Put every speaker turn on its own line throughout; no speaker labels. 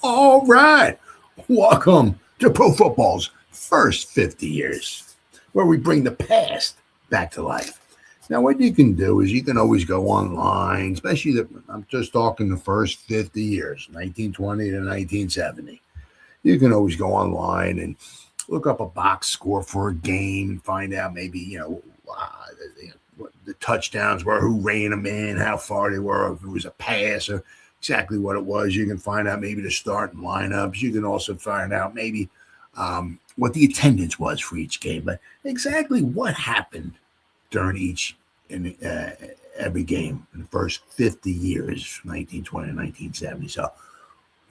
All right. Welcome to Pro Football's first 50 years, where we bring the past back to life. Now, what you can do is you can always go online, especially I'm just talking the first 50 years, 1920 to 1970. You can always go online and look up a box score for a game and find out maybe, what the touchdowns were, who ran them in, how far they were, if it was a pass or exactly what it was. You can find out maybe the starting lineups. You can also find out maybe what the attendance was for each game, but exactly what happened during each and every game in the first 50 years, from 1920 to 1970. So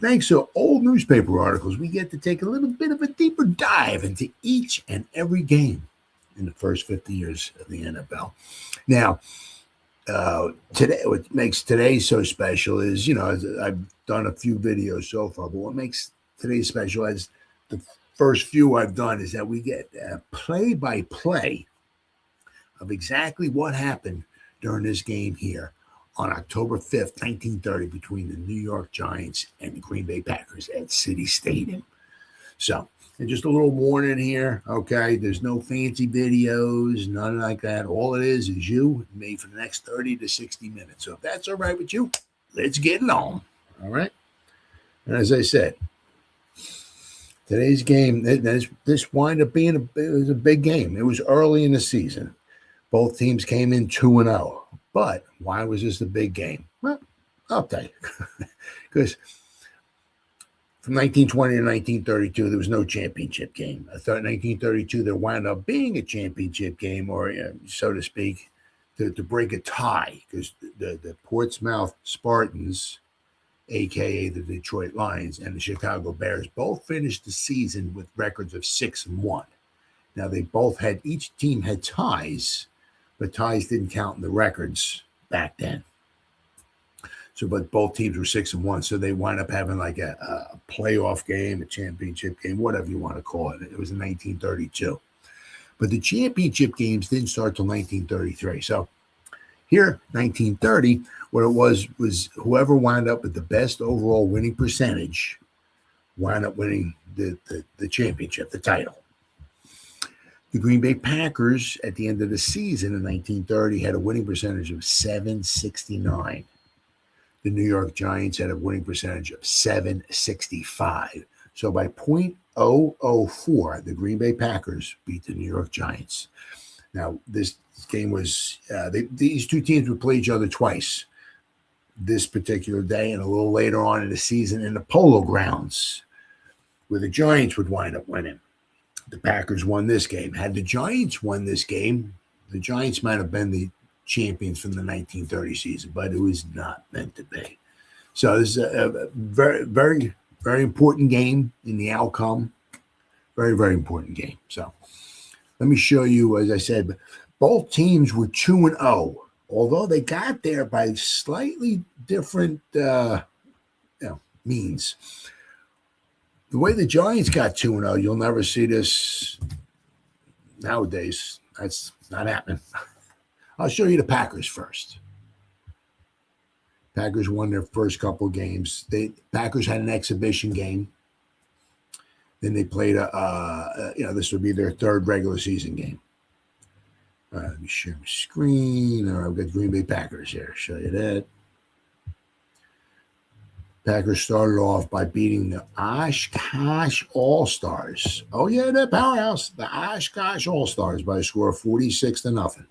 thanks to old newspaper articles, we get to take a little bit of a deeper dive into each and every game in the first 50 years of the NFL. Now, today, what makes today so special is, I've done a few videos so far, but what makes today special as the first few I've done is that we get play-by-play of exactly what happened during this game here on October 5th, 1930, between the New York Giants and the Green Bay Packers at City Stadium. So, and just a little warning here, okay? There's no fancy videos, none like that. All it is you and me for the next 30 to 60 minutes. So if that's all right with you, let's get it on, all right? And as I said, today's game, this wind up being it was a big game. It was early in the season. Both teams came in 2-0. But why was this a big game? Well, I'll tell you. Because from 1920 to 1932, there was no championship game. I thought in 1932 there wound up being a championship game, or so to speak, to break a tie, because the Portsmouth Spartans, a.k.a. the Detroit Lions, and the Chicago Bears both finished the season with records of 6-1. Now, each team had ties, but ties didn't count in the records back then. So, but both teams were 6-1, so they wind up having like a playoff game, a championship game, whatever you want to call it. It was in 1932. But the championship games didn't start till 1933. So here, 1930, what it was whoever wound up with the best overall winning percentage wound up winning the championship, the title. The Green Bay Packers at the end of the season in 1930 had a winning percentage of .769. The New York Giants had a winning percentage of .765. So by .004, the Green Bay Packers beat the New York Giants. Now, this game was, these two teams would play each other twice this particular day and a little later on in the season in the Polo Grounds, where the Giants would wind up winning. The Packers won this game. Had the Giants won this game, the Giants might have been the champions from the 1930 season, but it was not meant to be. So this is a very, very, very important game in the outcome. Very, very important game. So let me show you, as I said, both teams were 2-0, although they got there by slightly different means. The way the Giants got 2-0, you'll never see this nowadays. That's not happening. I'll show you the Packers first. Packers won their first couple games. Packers had an exhibition game. Then they played this would be their third regular season game. Let me share my screen. All right, I've got Green Bay Packers here. Show you that. Packers started off by beating the Oshkosh All-Stars. Oh, yeah, that powerhouse. The Oshkosh All-Stars by a score of 46-0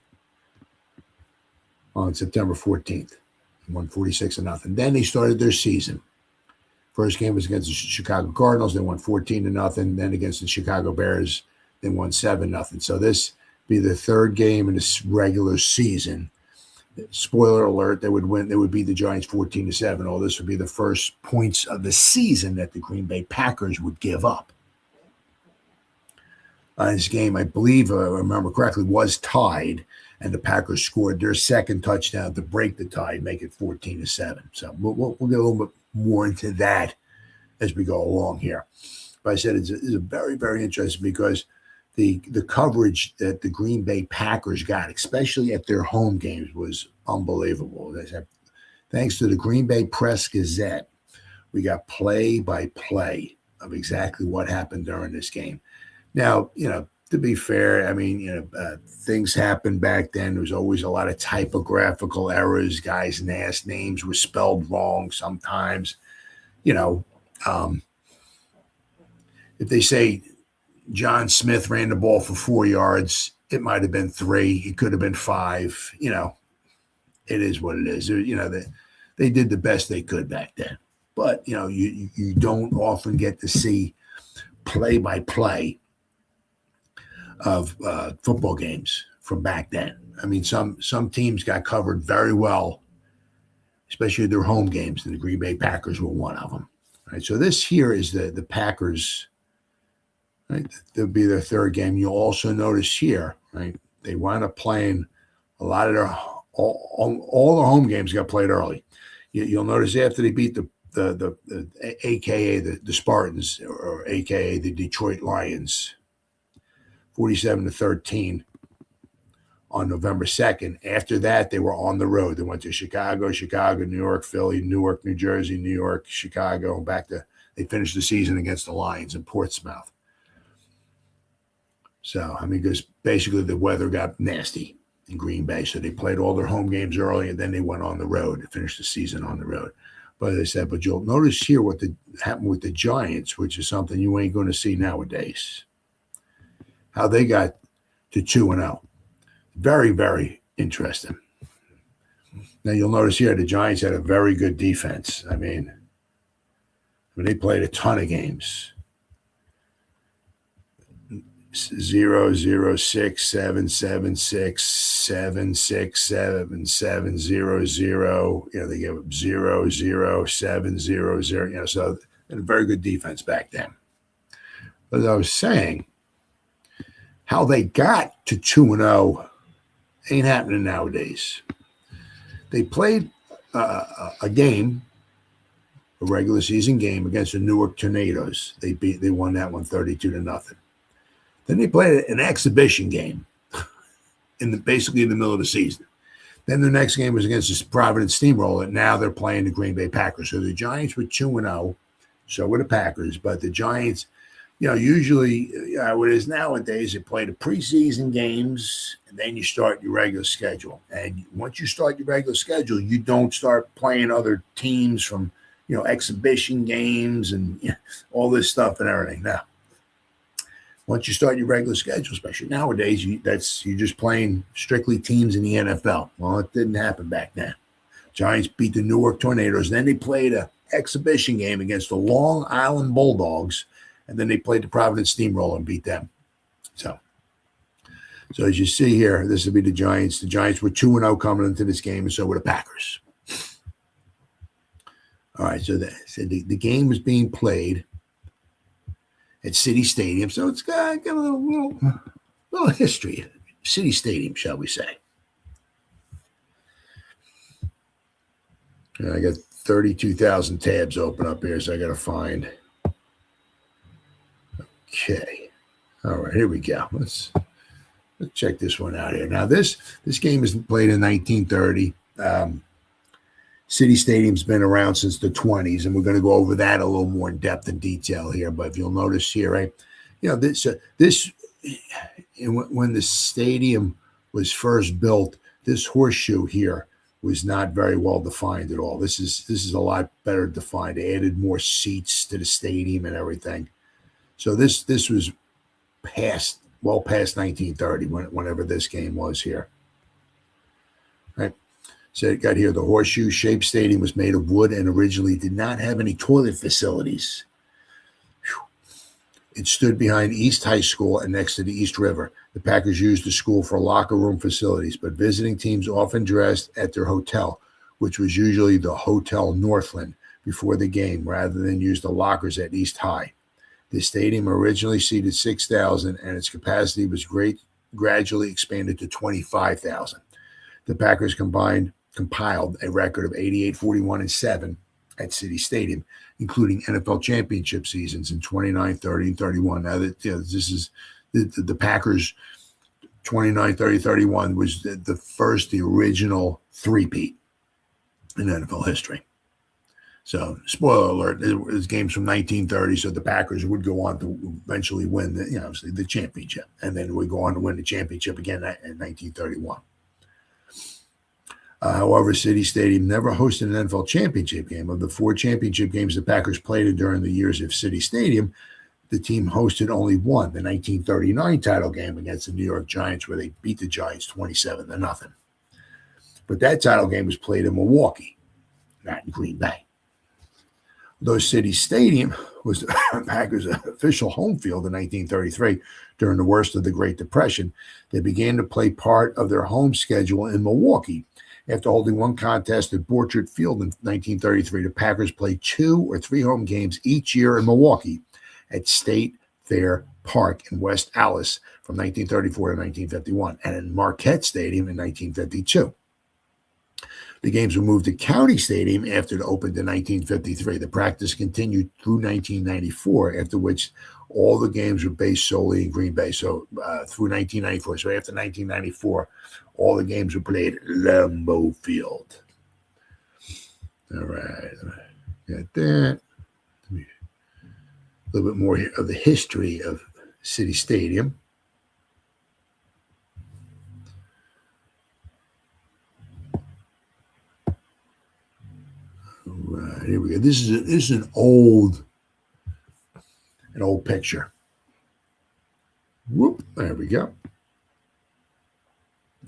on September 14th. Won 46-0. Then they started their season. First game was against the Chicago Cardinals. They won 14-0. Then against the Chicago Bears, they won 7-0. So this be the third game in this regular season. Spoiler alert, they would win. They would beat the Giants 14-7. Oh, this would be the first points of the season that the Green Bay Packers would give up. This game, I believe, if I remember correctly, was tied, and the Packers scored their second touchdown to break the tie, make it 14-7. So we'll get a little bit more into that as we go along here. But I said it's a very, very interesting because the coverage that the Green Bay Packers got, especially at their home games, was unbelievable. Thanks to the Green Bay Press Gazette, We got play-by-play of exactly what happened during this game. Now, to be fair, I mean, things happened back then. There was always a lot of typographical errors. Guys' last names were spelled wrong sometimes. If they say John Smith ran the ball for 4 yards, it might have been 3. It could have been 5. It is what it is. They did the best they could back then. But, you don't often get to see play-by-play of football games from back then. I mean, some teams got covered very well, especially their home games, and the Green Bay Packers were one of them. Right, so this here is the Packers. Right, they'll be their third game. You'll also notice here, right, they wind up playing a lot of all their home games got played early. You'll notice after they beat the AKA the Spartans, or AKA the Detroit Lions, 47-13 on November 2nd. After that, they were on the road. They went to Chicago, New York, Philly, Newark, New Jersey, New York, Chicago, and they finished the season against the Lions in Portsmouth. So, I mean, because basically the weather got nasty in Green Bay. So they played all their home games early, and then they went on the road to finish the season on the road. But as I said, but you'll notice here what happened with the Giants, which is something you ain't going to see nowadays. How they got to 2-0. Very, very interesting. Now you'll notice here the Giants had a very good defense. I mean, they played a ton of games. 0-0-6-7-7-6-7-6-7-7-0-0. They gave up 0-0-7-0-0. So they had a very good defense back then. But as I was saying, how they got to 2-0 ain't happening nowadays. They played a game, a regular season game against the Newark Tornadoes. They won that one 32-0. Then they played an exhibition game basically in the middle of the season. Then the next game was against the Providence Steamroller. Now they're playing the Green Bay Packers. So the Giants were 2-0. So were the Packers. But the Giants, usually what it is nowadays, they play the preseason games, and then you start your regular schedule. And once you start your regular schedule, you don't start playing other teams from, exhibition games and all this stuff and everything. Now, once you start your regular schedule, especially nowadays, you're just playing strictly teams in the NFL. Well, it didn't happen back then. Giants beat the Newark Tornadoes. Then they played an exhibition game against the Long Island Bulldogs, and then they played the Providence Steamroller and beat them. So as you see here, this would be the Giants. The Giants were 2-0 coming into this game, and so were the Packers. All right, so the game was being played at City Stadium, so it's got a little history. City Stadium, shall we say. And I got 32,000 tabs open up here, so I got to find. Okay. All right, here we go. Let's check this one out here. Now, this game was played in 1930. City Stadium's been around since the 20s, and we're going to go over that a little more in depth and detail here. But if you'll notice here, right, when the stadium was first built, this horseshoe here was not very well defined at all. This is a lot better defined. They added more seats to the stadium and everything. So this was well past 1930, whenever this game was here. Right. So it got here, the horseshoe-shaped stadium was made of wood and originally did not have any toilet facilities. It stood behind East High School and next to the East River. The Packers used the school for locker room facilities, but visiting teams often dressed at their hotel, which was usually the Hotel Northland, before the game, rather than use the lockers at East High. The stadium originally seated 6,000, and its capacity was gradually expanded to 25,000. The Packers compiled a record of 88-41-7 at City Stadium, including NFL championship seasons in 29, 30, and 31. Now, this is the Packers 29, 30, 31 was the original three-peat in NFL history. So, spoiler alert, it was games from 1930, so the Packers would go on to eventually win obviously the championship, and then would go on to win the championship again in 1931. However, City Stadium never hosted an NFL championship game. Of the 4 championship games the Packers played during the years of City Stadium, the team hosted only one, the 1939 title game against the New York Giants, where they beat the Giants 27-0. But that title game was played in Milwaukee, not in Green Bay. Though City Stadium was the Packers' official home field in 1933 during the worst of the Great Depression, they began to play part of their home schedule in Milwaukee. After holding one contest at Borchert Field in 1933, the Packers played 2 or 3 home games each year in Milwaukee at State Fair Park in West Allis from 1934 to 1951, and in Marquette Stadium in 1952. The games were moved to County Stadium after it opened in 1953. The practice continued through 1994, after which all the games were based solely in Green Bay. So through 1994. So after 1994, all the games were played at Lambeau Field. All right. Got that. A little bit more of the history of City Stadium. Right, here we go. This is an old picture. Whoop, there we go.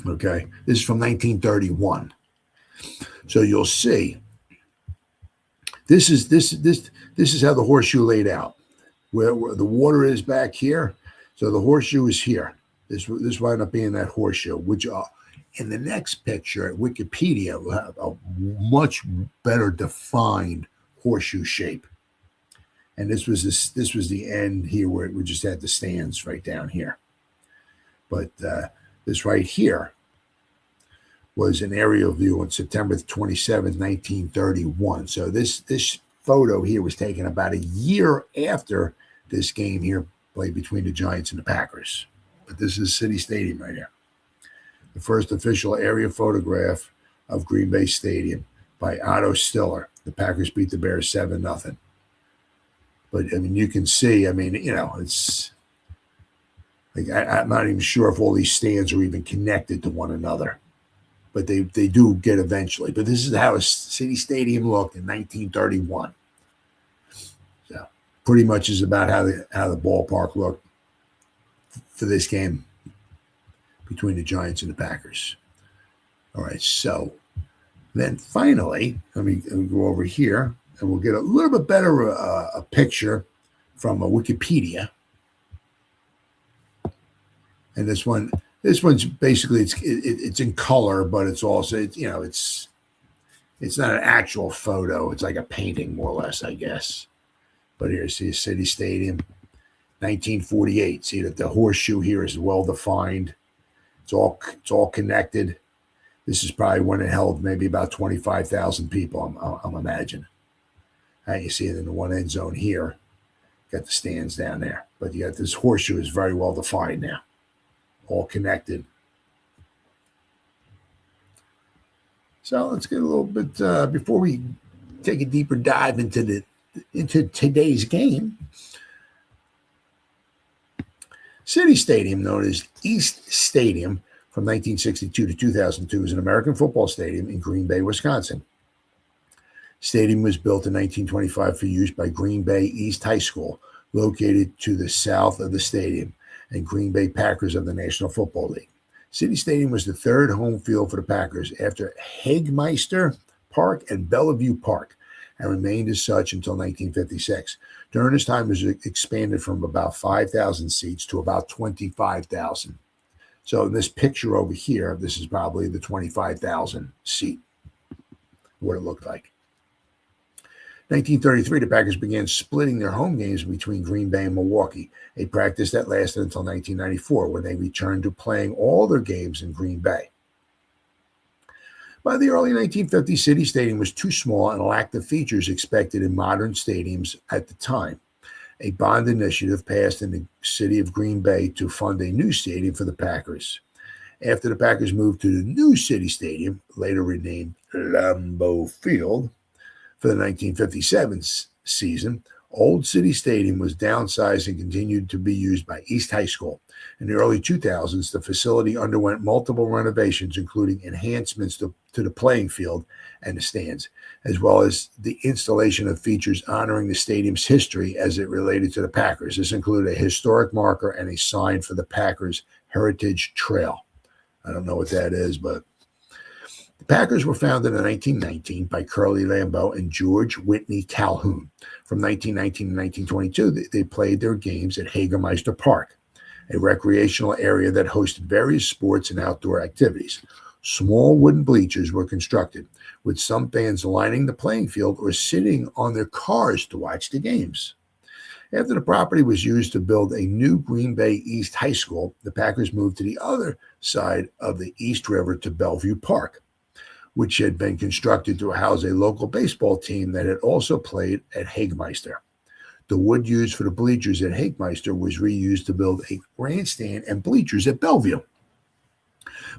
Okay, this is from 1931. So you'll see. This is how the horseshoe laid out. Where the water is back here. So the horseshoe is here. This wound up being that horseshoe, which in the next picture at Wikipedia will have a much better defined horseshoe shape. And this was the end here where we just had the stands right down here. But this right here was an aerial view on September 27, 1931. So this photo here was taken about a year after this game here played between the Giants and the Packers. But this is City Stadium right here. The first official area photograph of Green Bay Stadium by Otto Stiller. The Packers beat the Bears 7-0. But, I mean, you can see, I mean, it's like I'm not even sure if all these stands are even connected to one another. But they do get eventually. But this is how a City Stadium looked in 1931. So pretty much is about how the ballpark looked for this game between the Giants and the Packers. All right, so then finally, let me go over here, and we'll get a little bit better a picture from Wikipedia. And this one's basically it's in color, but it's also it's not an actual photo. It's like a painting, more or less, I guess. But here, see City Stadium, 1948. See that the horseshoe here is well defined. It's all connected. This is probably when it held maybe about 25,000 people. I'm imagining. You see it in the one end zone here. Got the stands down there, but you got this horseshoe is very well defined now, all connected. So let's get a little bit before we take a deeper dive into today's game. City Stadium, known as East Stadium from 1962 to 2002, is an American football stadium in Green Bay, Wisconsin. Stadium was built in 1925 for use by Green Bay East High School, located to the south of the stadium, and Green Bay Packers of the National Football League. City Stadium was the third home field for the Packers after Hagemeister Park and Bellevue Park, and remained as such until 1956. During this time, it was expanded from about 5,000 seats to about 25,000. So in this picture over here, this is probably the 25,000 seat, what it looked like. 1933, the Packers began splitting their home games between Green Bay and Milwaukee, a practice that lasted until 1994, when they returned to playing all their games in Green Bay. By the early 1950s, City Stadium was too small and lacked the features expected in modern stadiums at the time. A bond initiative passed in the city of Green Bay to fund a new stadium for the Packers. After the Packers moved to the new City Stadium, later renamed Lambeau Field, For the 1957 season, Old City Stadium was downsized and continued to be used by East High School. In the early 2000s, the facility underwent multiple renovations, including enhancements to the playing field and the stands, as well as the installation of features honoring the stadium's history as it related to the Packers. This included a historic marker and a sign for the Packers Heritage Trail. I don't know what that is, but the Packers were founded in 1919 by Curly Lambeau and George Whitney Calhoun. From 1919 to 1922, they played their games at Hagermeister Park, a recreational area that hosted various sports and outdoor activities. Small wooden bleachers were constructed, with some fans lining the playing field or sitting on their cars to watch the games. After the property was used to build a new Green Bay East High School, the Packers moved to the other side of the East River to Bellevue Park, which had been constructed to house a local baseball team that had also played at Hagemeister. The wood used for the bleachers at Hagemeister was reused to build a grandstand and bleachers at Bellevue.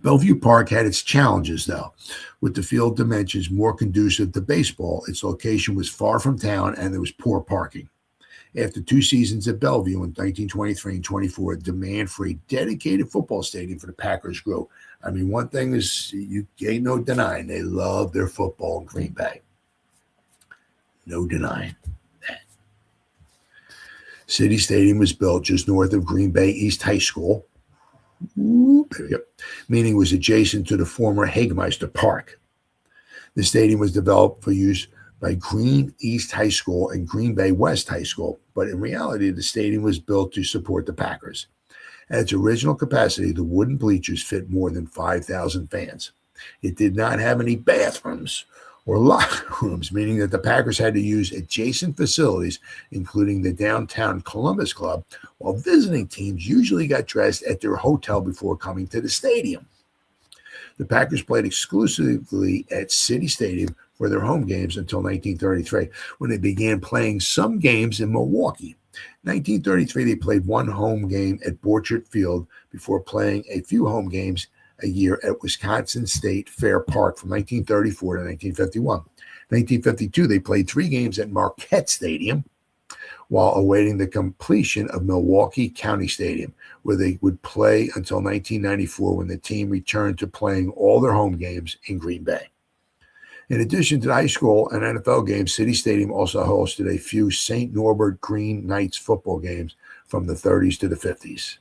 Bellevue Park had its challenges, though. With the field dimensions more conducive to baseball, its location was far from town and there was poor parking. After 2 seasons at Bellevue in 1923 and 24, demand for a dedicated football stadium for the Packers grew. I mean, one thing is, you ain't no denying, they love their football in Green Bay. No denying that. City Stadium was built just north of Green Bay East High School, there we go, meaning it was adjacent to the former Hagemeister Park. The stadium was developed for use by Green East High School and Green Bay West High School, but in reality, the stadium was built to support the Packers. At its original capacity, the wooden bleachers fit more than 5,000 fans. It did not have any bathrooms or locker rooms, meaning that the Packers had to use adjacent facilities, including the downtown Columbus Club, while visiting teams usually got dressed at their hotel before coming to the stadium. The Packers played exclusively at City Stadium for their home games until 1933, when they began playing some games in Milwaukee. In 1933, they played one home game at Borchert Field before playing a few home games a year at Wisconsin State Fair Park from 1934 to 1951. In 1952, they played 3 games at Marquette Stadium while awaiting the completion of Milwaukee County Stadium, where they would play until 1994 when the team returned to playing all their home games in Green Bay. In addition to the high school and NFL games, City Stadium also hosted a few St. Norbert Green Knights football games from the 30s to the 50s.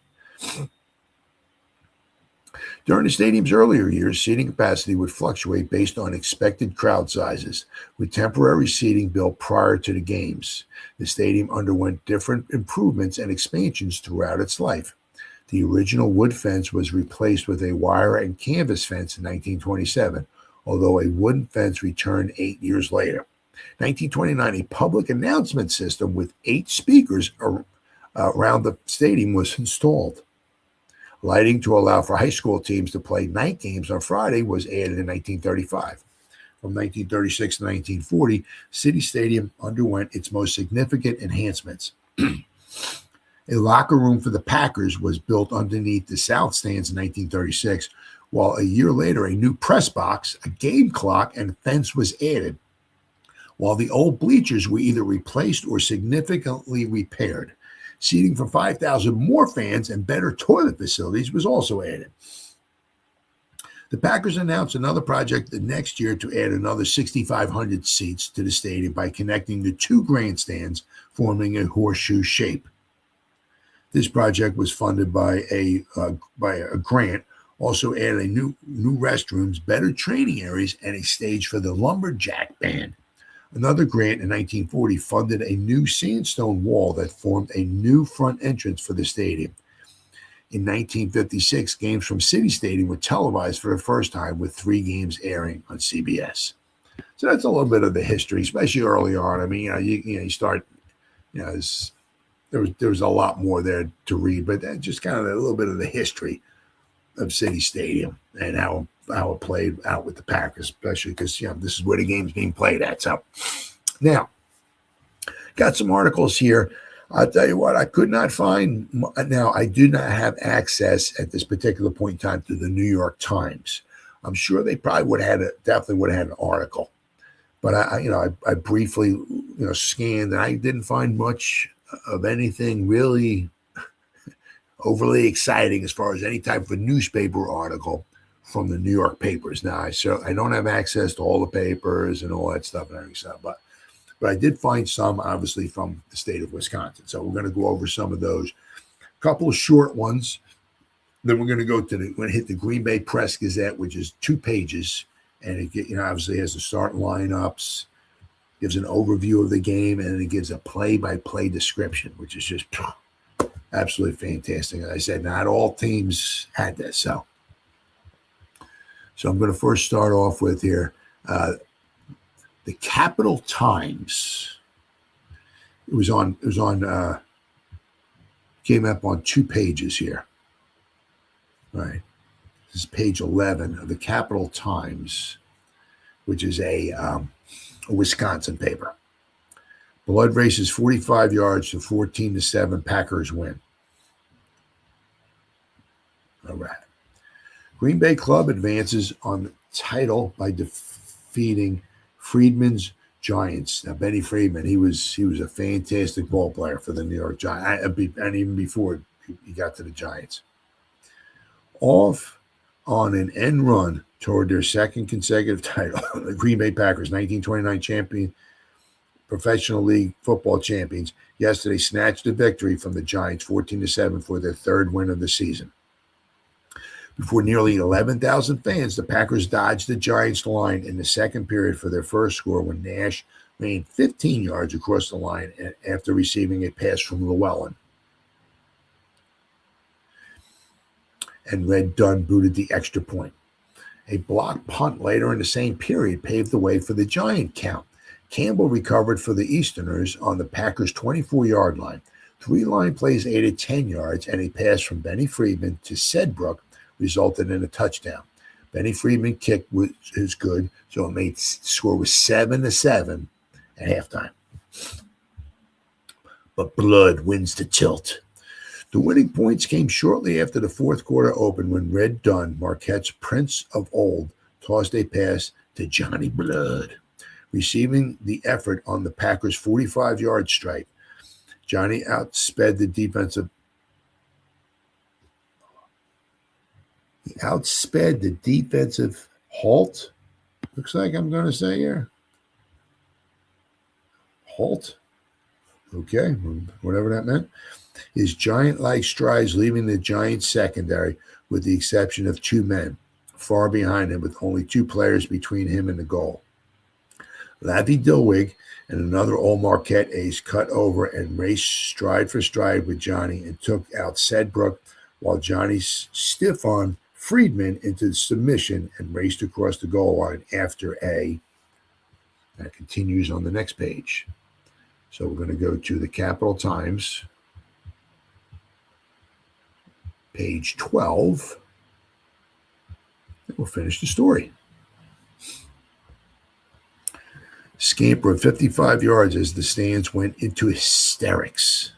During the stadium's earlier years, seating capacity would fluctuate based on expected crowd sizes, with temporary seating built prior to the games. The stadium underwent different improvements and expansions throughout its life. The original wood fence was replaced with a wire and canvas fence in 1927, although a wooden fence returned 8 years later. 1929, a public announcement system with 8 speakers around the stadium was installed. Lighting to allow for high school teams to play night games on Friday was added in 1935. From 1936 to 1940, City Stadium underwent its most significant enhancements. A locker room for the Packers was built underneath the south stands in 1936, while a year later, a new press box, a game clock, and fence was added, while the old bleachers were either replaced or significantly repaired. Seating for 5,000 more fans and better toilet facilities was also added. The Packers announced another project the next year to add another 6,500 seats to the stadium by connecting the 2 grandstands, forming a horseshoe shape. This project was funded by a grant, also added new restrooms, better training areas, and a stage for the lumberjack band. Another grant in 1940 funded a new sandstone wall that formed a new front entrance for the stadium. In 1956, games from City Stadium were televised for the first time, with 3 games airing on CBS. So that's a little bit of the history, especially early on. I mean, you start, there was a lot more there to read, but that's just kind of a little bit of the history of City Stadium and how it played out with the Packers, especially because this is where the game's being played at. So now, got some articles here. I'll tell you what, I could not find. Now, I do not have access at this particular point in time to the New York Times. I'm sure they probably definitely would have had an article, But I briefly, scanned, and I didn't find much of anything really overly exciting as far as any type of a newspaper article from the New York papers. Now, I don't have access to all the papers and all that stuff and everything stuff, but I did find some, obviously, from the state of Wisconsin. So we're going to go over some of those. A couple of short ones. Then we're going to we're going to hit the Green Bay Press Gazette, which is 2 pages, and it obviously has the starting lineups, gives an overview of the game, and it gives a play-by-play description, which is just absolutely fantastic. As I said, not all teams had this, so I'm going to first start off with here the Capital Times. Came up on 2 pages here. Right. This is page 11 of the Capital Times, which is a Wisconsin paper. Blood races 45 yards to 14-7. Packers win. All right. Green Bay Club advances on the title by defeating Friedman's Giants. Now, Benny Friedman, he was a fantastic ball player for the New York Giants, and even before he got to the Giants. Off on an end run toward their second consecutive title, the Green Bay Packers, 1929 champion, Professional League football champions, yesterday snatched a victory from the Giants, 14-7, for their 3rd win of the season. Before nearly 11,000 fans, the Packers dodged the Giants' line in the second period for their first score when Nash ran 15 yards across the line after receiving a pass from Llewellyn. And Red Dunn booted the extra point. A blocked punt later in the same period paved the way for the Giant count. Campbell recovered for the Easterners on the Packers' 24-yard line. 3 line plays added 10 yards, and a pass from Benny Friedman to Sedbrook resulted in a touchdown. Benny Friedman kick was good, so it made score was 7-7 at halftime. But blood wins the tilt. The winning points came shortly after the 4th quarter opened when Red Dunn, Marquette's Prince of Old, tossed a pass to Johnny Blood. Receiving the effort on the Packers' 45-yard stripe, Johnny outsped the defensive halt. Looks like I'm going to say here. Halt. Okay, whatever that meant. His giant-like strides leaving the Giants' secondary, with the exception of 2 men, far behind him, with only 2 players between him and the goal. Lavi Dilwig and another All-Marquette ace cut over and raced stride for stride with Johnny and took out Sedbrook, while Johnny stiff-armed Friedman into submission and raced across the goal line after that continues on the next page. So we're going to go to the Capital Times, page 12, and we'll finish the story. Scamper of 55 yards as the stands went into hysterics.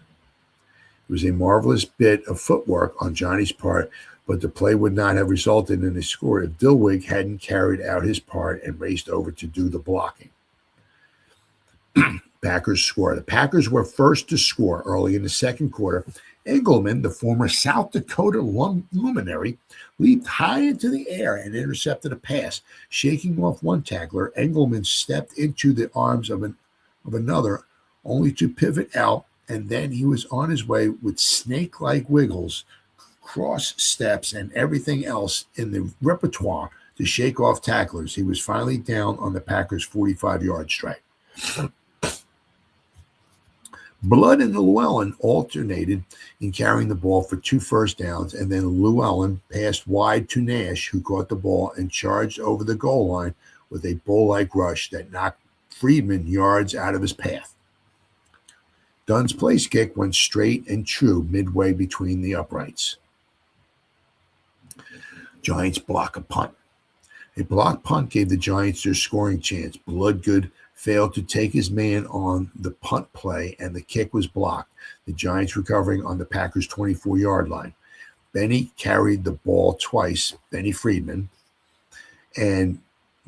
It was a marvelous bit of footwork on Johnny's part, but the play would not have resulted in a score if Dilwig hadn't carried out his part and raced over to do the blocking. Packers score. The Packers were first to score early in the second quarter. Engelman, the former South Dakota luminary, leaped high into the air and intercepted a pass. Shaking off one tackler, Engelman stepped into the arms of another, only to pivot out, and then he was on his way with snake-like wiggles, cross steps, and everything else in the repertoire to shake off tacklers. He was finally down on the Packers' 45-yard stripe. Blood and Llewellyn alternated in carrying the ball for 2 first downs, and then Llewellyn passed wide to Nash, who caught the ball and charged over the goal line with a bull-like rush that knocked Friedman yards out of his path. Dunn's place kick went straight and true midway between the uprights. Giants block a punt. A blocked punt gave the Giants their scoring chance. Bloodgood failed to take his man on the punt play, and the kick was blocked, the Giants recovering on the Packers' 24-yard line. Benny carried the ball twice, Benny Friedman, and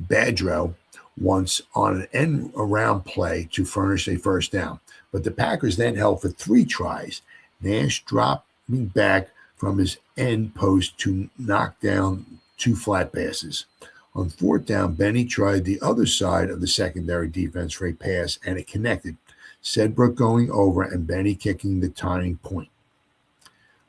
Badrow once on an end around play to furnish a first down. But the Packers then held for 3 tries. Nash dropping back from his end post to knock down 2 flat passes. On 4th down, Benny tried the other side of the secondary defense for a pass, and it connected. Sedbrook going over and Benny kicking the tying point.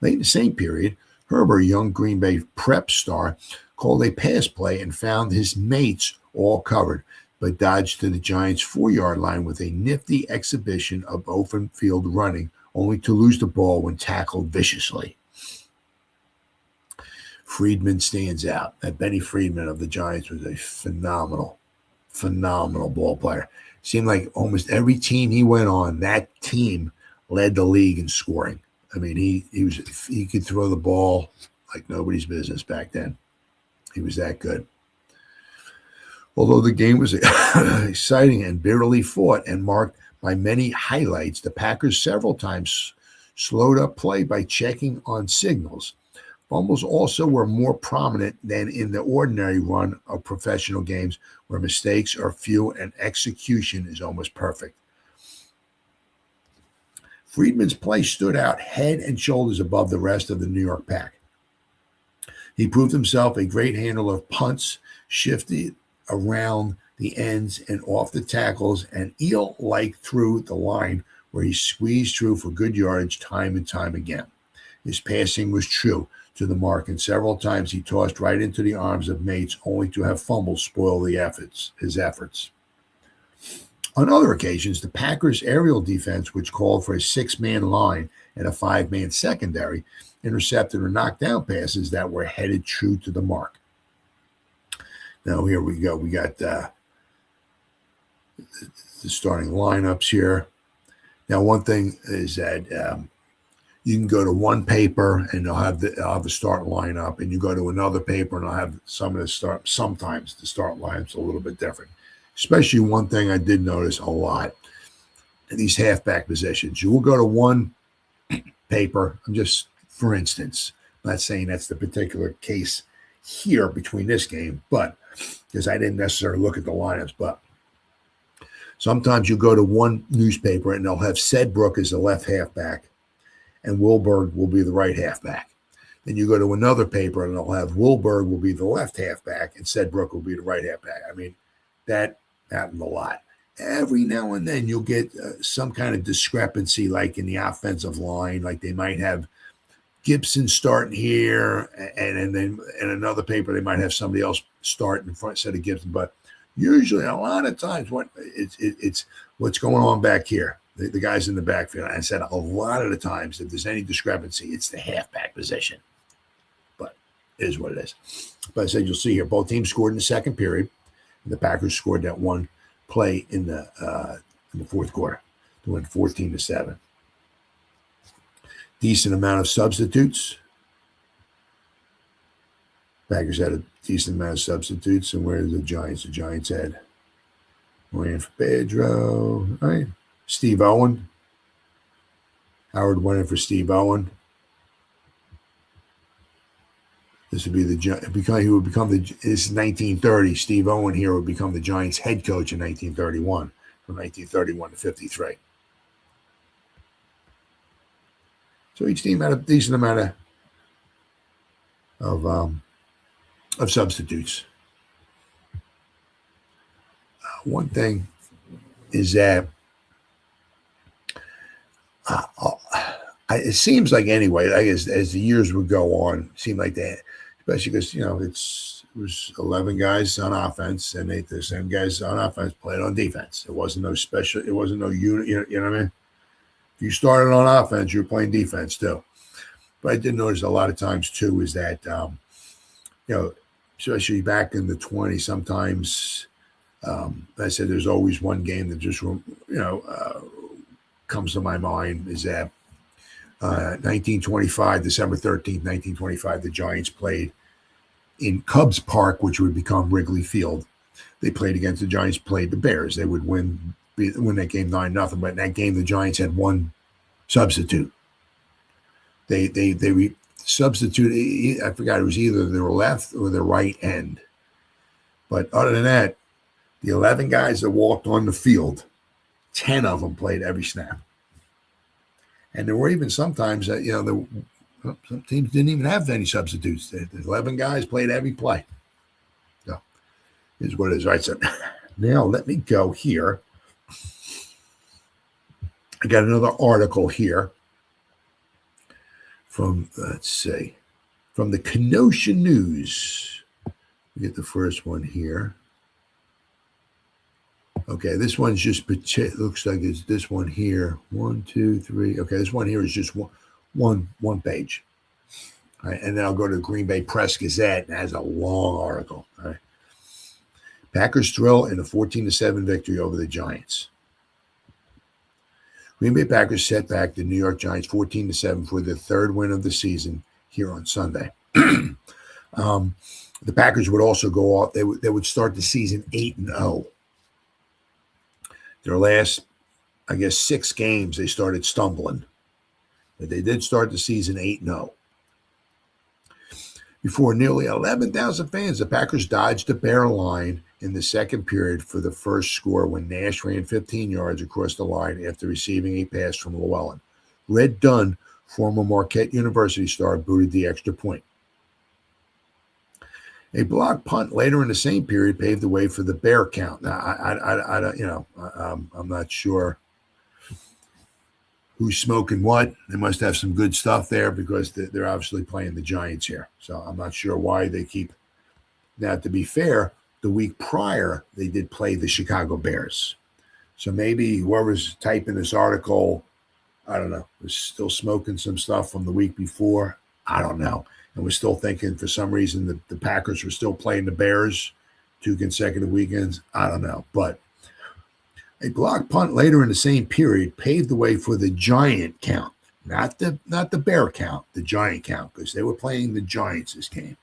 Late in the same period, Herbert, young Green Bay prep star, called a pass play and found his mates all covered, but dodged to the Giants' 4-yard line with a nifty exhibition of open field running, only to lose the ball when tackled viciously. Friedman stands out. That Benny Friedman of the Giants was a phenomenal ball player. Seemed like almost every team he went on, that team led the league in scoring. I mean, he could throw the ball like nobody's business back then. He was that good. Although the game was exciting and bitterly fought and marked by many highlights, the Packers several times slowed up play by checking on signals. Fumbles also were more prominent than in the ordinary run of professional games where mistakes are few and execution is almost perfect. Friedman's play stood out head and shoulders above the rest of the New York Pack. He proved himself a great handler of punts, shifted around the ends and off the tackles, and eel-like through the line where he squeezed through for good yardage time and time again. His passing was true to the mark, and several times he tossed right into the arms of mates only to have fumbles spoil his efforts. On other occasions, the Packers' aerial defense, which called for a 6-man line and a 5-man secondary, intercepted or knocked down passes that were headed true to the mark. Now, here we go. We got the starting lineups here. Now, one thing is that you can go to one paper and they'll have the start lineup, and you go to another paper and they'll have sometimes the start lineup's a little bit different. Especially one thing I did notice a lot in these halfback positions. You will go to one paper, just for instance, I'm not saying that's the particular case here between this game, but because I didn't necessarily look at the lineups, but sometimes you go to one newspaper and they'll have Sedbrook as the left halfback and Wilberg will be the right halfback. Then you go to another paper and they'll have Wilberg will be the left halfback and Sedbrook will be the right halfback. I mean, that happened a lot. Every now and then you'll get some kind of discrepancy, like in the offensive line, like they might have Gibson starting here, and then in another paper they might have somebody else start in front instead of Gibson. But usually, a lot of times, it's what's going on back here. The guys in the backfield. I said a lot of the times, if there's any discrepancy, it's the halfback position. But it is what it is. But I said you'll see here, both teams scored in the second period. And the Packers scored that one play in the fourth quarter to win 14-7. Decent amount of substitutes. Packers had a decent amount of substitutes. And where are the Giants? The Giants had Ryan for Pedro, right? Steve Owen. Howard went in for Steve Owen. This would be he would become this is 1930. Steve Owen here would become the Giants head coach in 1931, from 1931 to 53. So each team had a decent amount of substitutes. One thing is that it seems like anyway, I guess as the years would go on, it seemed like that, especially because it was 11 guys on offense, and the same guys on offense played on defense. It wasn't no special. It wasn't no unit. You know what I mean? If you started on offense, you were playing defense too. But I did notice a lot of times too is that especially back in the 20s, sometimes I said there's always one game that just comes to my mind is that 1925, December 13th, 1925, the Giants played in Cubs Park, which would become Wrigley Field. They played against the Giants, played the Bears. They would win that game 9-0. But in that game, the Giants had one substitute. They substituted. I forgot, it was either their left or their right end. But other than that, The 11 guys that walked on the field, 10 of them played every snap. And there were even sometimes that, some teams didn't even have any substitutes. The 11 guys played every play. So, is what it is. Right, so now let me go here. I got another article here from, from the Kenosha News. We get the first one here. Okay, this one's just, looks like it's this one here. 1, 2, 3. Okay, this one here is just one page. All right, and then I'll go to the Green Bay Press Gazette, and it has a long article. All right. Packers thrill in a 14-7 victory over the Giants. Green Bay Packers set back the New York Giants 14-7 for their third win of the season here on Sunday. The Packers would also go off. They would start the season 8-0. Their last, 6 games, they started stumbling. But they did start the season 8-0. Before nearly 11,000 fans, the Packers dodged the Bear line in the second period for the first score when Nash ran 15 yards across the line after receiving a pass from Llewellyn. Red Dunn, former Marquette University star, booted the extra point. A blocked punt later in the same period paved the way for the Bear count. Now, I don't, I'm not sure who's smoking what. They must have some good stuff there because they're obviously playing the Giants here. So I'm not sure why they keep. Now, to be fair, the week prior, they did play the Chicago Bears. So maybe whoever's typing this article, I don't know, was still smoking some stuff from the week before. I don't know. And we're still thinking for some reason the Packers were still playing the Bears 2 consecutive weekends. I don't know. But a blocked punt later in the same period paved the way for the Giant count. Not the Bear count, the Giant count, because they were playing the Giants this game.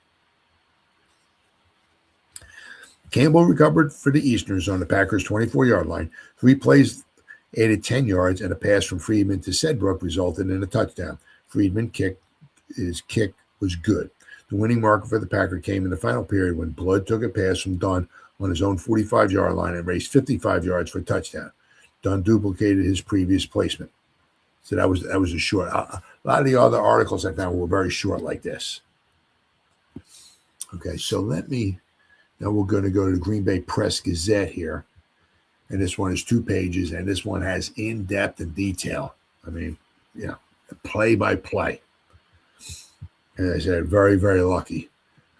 Campbell recovered for the Easterners on the Packers' 24-yard line. 3 plays added 10 yards, and a pass from Friedman to Sedbrook resulted in a touchdown. Friedman his kick was good. The winning marker for the Packer came in the final period when Blood took a pass from Dunn on his own 45-yard line and raced 55 yards for a touchdown. Dunn duplicated his previous placement. So that was a short. A lot of the other articles I found were very short like this. Okay, so now we're going to go to the Green Bay Press Gazette here. And this one is 2 pages, and this one has in-depth and detail. Play-by-play. And I said, very, very lucky.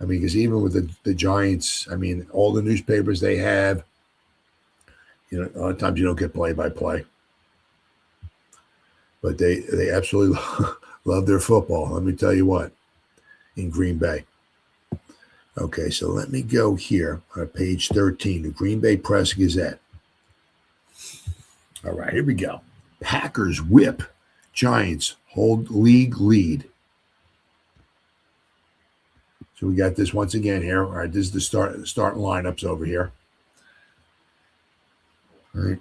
Because even with the Giants, all the newspapers they have, a lot of times you don't get play-by-play. But they absolutely love their football. Let me tell you what, in Green Bay. Okay, so let me go here on page 13, the Green Bay Press Gazette. All right, here we go. Packers whip. Giants hold league lead. So we got this once again here. All right, this is the starting lineups over here. All right.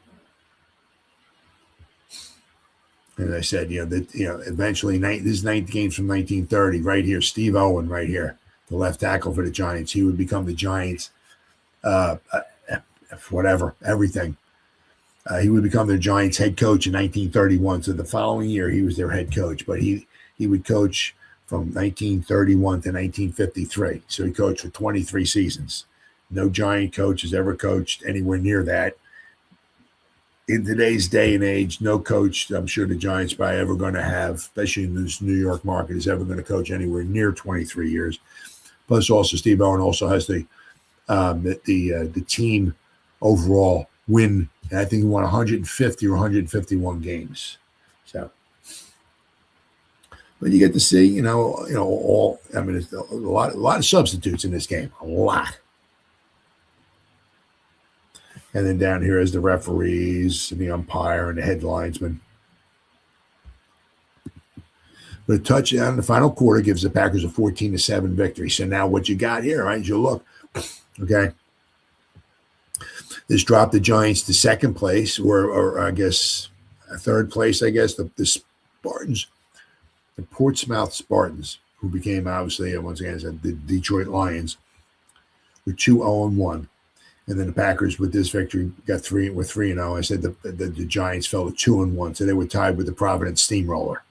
And I said, eventually, this is 9 games from 1930. Right here, Steve Owen, right here, the left tackle for the Giants. He would become the Giants, everything. He would become their Giants head coach in 1931. So the following year, he was their head coach. But he would coach from 1931 to 1953. So he coached for 23 seasons. No Giant coach has ever coached anywhere near that. In today's day and age, no coach, I'm sure the Giants are ever going to have, especially in this New York market, is ever going to coach anywhere near 23 years. Plus, also Steve Owen also has the team overall win. I think he won 150 or 151 games. So, but you get to see, there's a lot of substitutes in this game, a lot. And then down here is the referees and the umpire and the head linesman. But a touchdown in the final quarter gives the Packers a 14-7 victory. So now what you got here, right, is you look, okay, this dropped the Giants to second place, or I guess third place, the Spartans, the Portsmouth Spartans, who became obviously, once again, the Detroit Lions, with 2-0-1. And then the Packers with this victory got 3-0. I said the Giants fell to 2-1, so they were tied with the Providence Steamroller.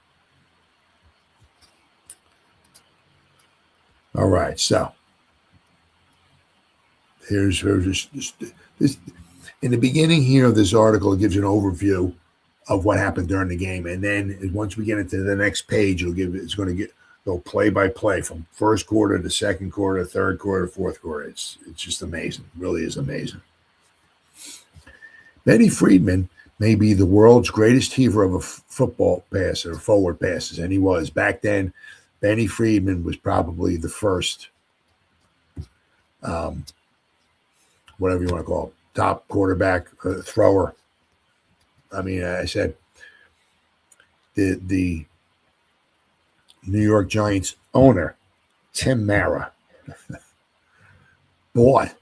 All right, so here's this. In the beginning here of this article, it gives you an overview of what happened during the game, and then once we get into the next page, it's going to go play by play from first quarter to second quarter, third quarter, fourth quarter. It's just amazing. It really is amazing. Benny Friedman may be the world's greatest heaver of a football passer, forward passes, and he was. Back then, Benny Friedman was probably the first, whatever you want to call it, top quarterback thrower. I mean, I said the New York Giants owner, Tim Mara, bought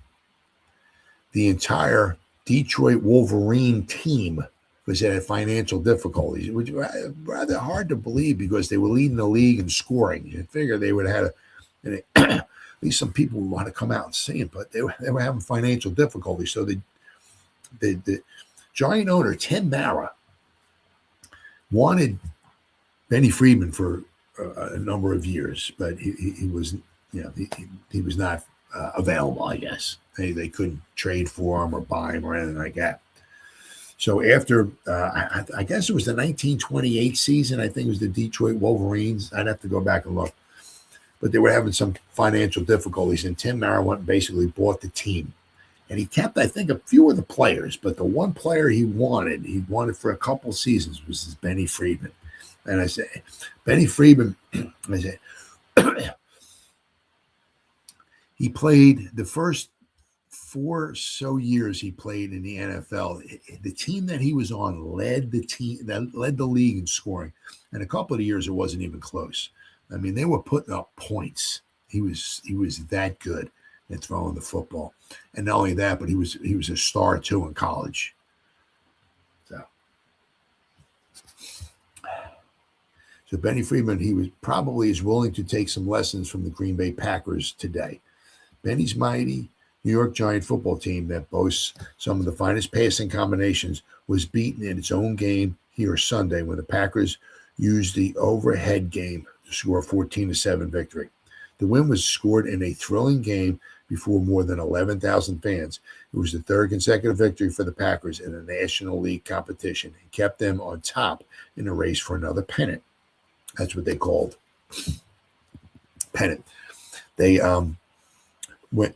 the entire Detroit Wolverine team was in financial difficulties, which was rather hard to believe because they were leading the league in scoring. You figure they would have had at least some people would want to come out and see it, but they were having financial difficulties. So the Giant owner, Tim Mara, wanted Benny Friedman for a number of years, but he was, he was not available, I guess. They couldn't trade for him or buy him or anything like that. So after, I guess it was the 1928 season, I think it was the Detroit Wolverines. I'd have to go back and look. But they were having some financial difficulties, and Tim Mara went and basically bought the team. And he kept, I think, a few of the players, but the one player he wanted for a couple seasons was this Benny Friedman. And I said, Benny Friedman, I said, he played the first 4 or so years he played in the NFL. The team that he was on led the league in scoring. And a couple of years, it wasn't even close. I mean, they were putting up points. He was that good at throwing the football. And not only that, but he was a star too in college. So Benny Friedman, he was probably is willing to take some lessons from the Green Bay Packers today. Benny's mighty New York Giant football team that boasts some of the finest passing combinations was beaten in its own game here Sunday when the Packers used the overhead game to score a 14-7 victory. The win was scored in a thrilling game before more than 11,000 fans. It was the third consecutive victory for the Packers in a National League competition and kept them on top in the race for another pennant. That's what they called pennant. They went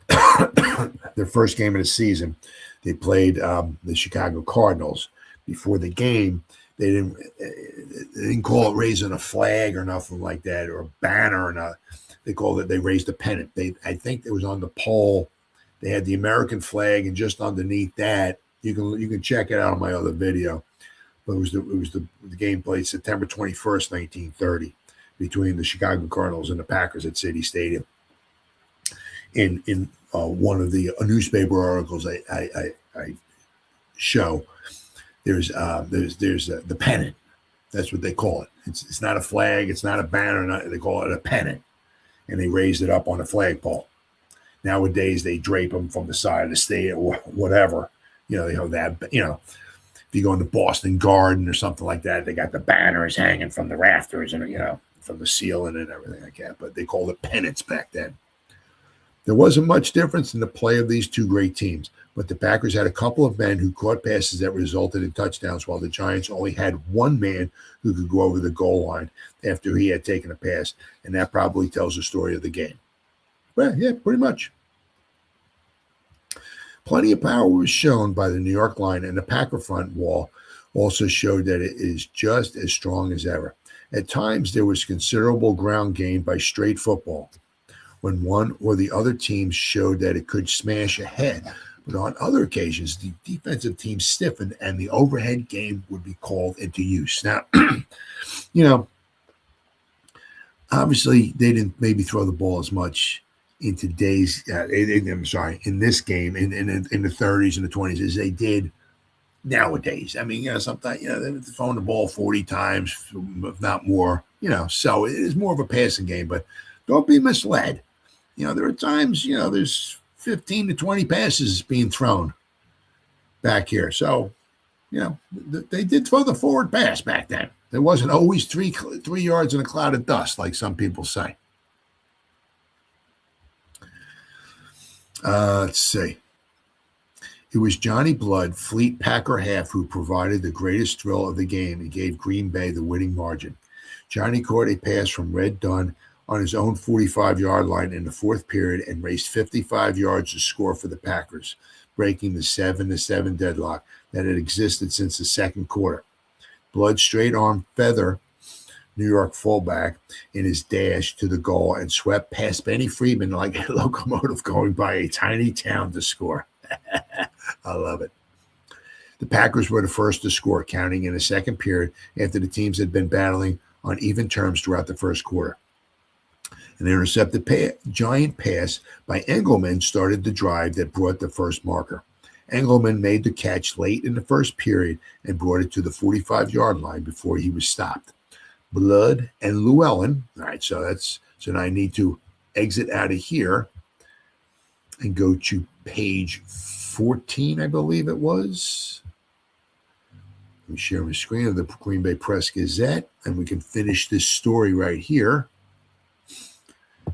their first game of the season. They played the Chicago Cardinals. Before the game, they didn't call it raising a flag or nothing like that or a banner or not. They called it, they raised a pennant. I think it was on the pole. They had the American flag, and just underneath that, you can check it out on my other video. But it was the game played September 21st, 1930, between the Chicago Cardinals and the Packers at City Stadium. In one of the newspaper articles I show, there's the pennant. That's what they call it. It's not a flag. It's not a banner. They call it a pennant. And they raised it up on a flagpole. Nowadays, they drape them from the side of the state or whatever. They have that, if you go in the Boston Garden or something like that, they got the banners hanging from the rafters and, from the ceiling and everything like that. But they called it pennants back then. There wasn't much difference in the play of these two great teams, but the Packers had a couple of men who caught passes that resulted in touchdowns, while the Giants only had one man who could go over the goal line after he had taken a pass, and that probably tells the story of the game. Well, yeah, pretty much. Plenty of power was shown by the New York line, and the Packer front wall also showed that it is just as strong as ever. At times, there was considerable ground gain by straight football when one or the other team showed that it could smash ahead. But on other occasions, the defensive team stiffened and the overhead game would be called into use. Now, obviously they didn't maybe throw the ball as much in today's, in this game in the 30s and the 20s as they did nowadays. I mean, sometimes, they're throwing the ball 40 times, if not more, so it is more of a passing game, but don't be misled. There are times, there's 15 to 20 passes being thrown back here. So, they did throw the forward pass back then. There wasn't always 3 yards in a cloud of dust, like some people say. Let's see. It was Johnny Blood, Fleet Packer half, who provided the greatest thrill of the game and gave Green Bay the winning margin. Johnny caught a pass from Red Dunn on his own 45-yard line in the fourth period and raced 55 yards to score for the Packers, breaking the 7-7 deadlock that had existed since the second quarter. Blood straight-arm feather New York fullback in his dash to the goal and swept past Benny Friedman like a locomotive going by a tiny town to score. I love it. The Packers were the first to score, counting in the second period after the teams had been battling on even terms throughout the first quarter. An intercepted giant pass by Engelman started the drive that brought the first marker. Engelman made the catch late in the first period and brought it to the 45-yard line before he was stopped. Blood and Llewellyn. All right, so now I need to exit out of here and go to page 14, I believe it was. Let me share my screen of the Green Bay Press Gazette, and we can finish this story right here.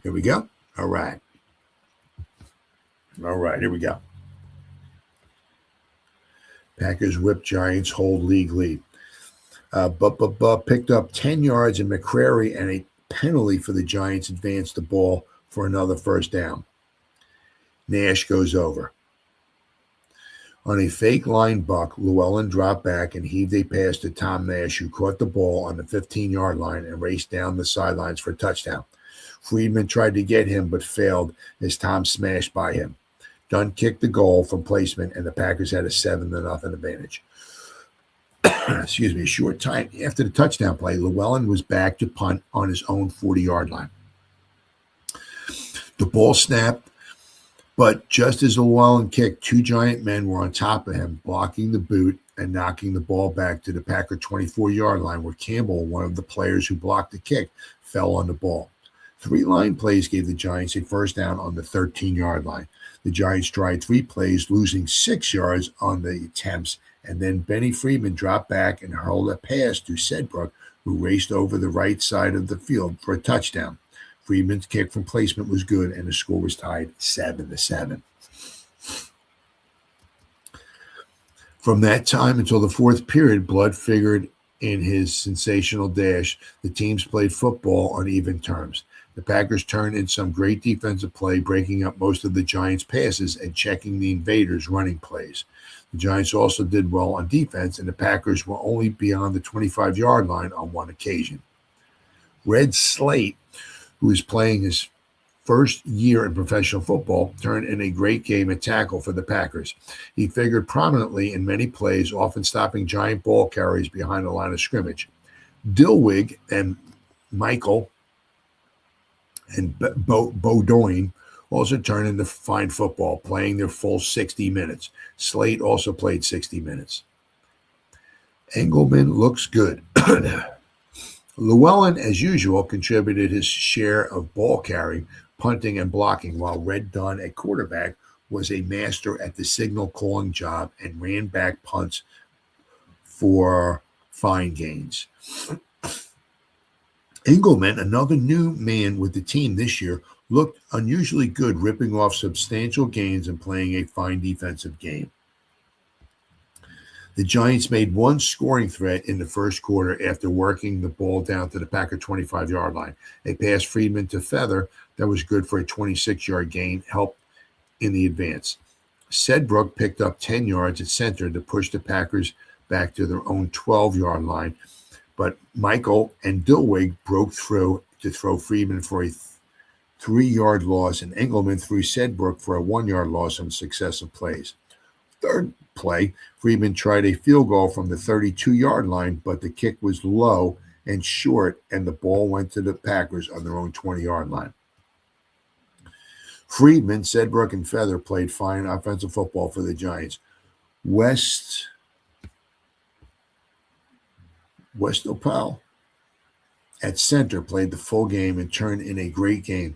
Here we go. All right, here we go. Packers whip Giants, hold league lead. Picked up 10 yards, and McCrary and a penalty for the Giants advanced the ball for another first down. Nash goes over. On a fake line buck, Llewellyn dropped back and heaved a pass to Tom Nash, who caught the ball on the 15-yard line and raced down the sidelines for a touchdown. Friedman tried to get him but failed as Tom smashed by him. Dunn kicked the goal from placement, and the Packers had a 7-0 advantage. Excuse me, a short time after the touchdown play, Llewellyn was back to punt on his own 40-yard line. The ball snapped, but just as Llewellyn kicked, 2 giant men were on top of him, blocking the boot and knocking the ball back to the Packer 24-yard line, where Campbell, one of the players who blocked the kick, fell on the ball. 3 line plays gave the Giants a first down on the 13-yard line. The Giants tried 3 plays, losing 6 yards on the attempts, and then Benny Friedman dropped back and hurled a pass to Sedbrook, who raced over the right side of the field for a touchdown. Friedman's kick from placement was good, and the score was tied 7-7. From that time until the fourth period, Blood figured in his sensational dash. The teams played football on even terms. The Packers turned in some great defensive play, breaking up most of the Giants' passes and checking the invaders' running plays. The Giants also did well on defense, and the Packers were only beyond the 25-yard line on one occasion. Red Slate, who is playing his first year in professional football, turned in a great game at tackle for the Packers. He figured prominently in many plays, often stopping giant ball carriers behind the line of scrimmage. Dilwig and Michael and Beaudoin also turned into fine football, playing their full 60 minutes. Slate also played 60 minutes. Engelman looks good. Llewellyn, as usual, contributed his share of ball carrying, punting, and blocking, while Red Dunn at quarterback was a master at the signal calling job and ran back punts for fine gains. Engelman, another new man with the team this year, looked unusually good, ripping off substantial gains and playing a fine defensive game. The Giants made one scoring threat in the first quarter after working the ball down to the Packer 25-yard line. A pass Friedman to Feather that was good for a 26-yard gain helped in the advance. Sedbrook picked up 10 yards at center to push the Packers back to their own 12-yard line, but Michael and Dilwig broke through to throw Friedman for a 3-yard loss, and Engelman threw Sedbrook for a 1-yard loss on successive plays. Third play, Friedman tried a field goal from the 32-yard line, but the kick was low and short, and the ball went to the Packers on their own 20-yard line. Friedman, Sedbrook, and Feather played fine offensive football for the Giants. Westopal at center played the full game and turned in a great game.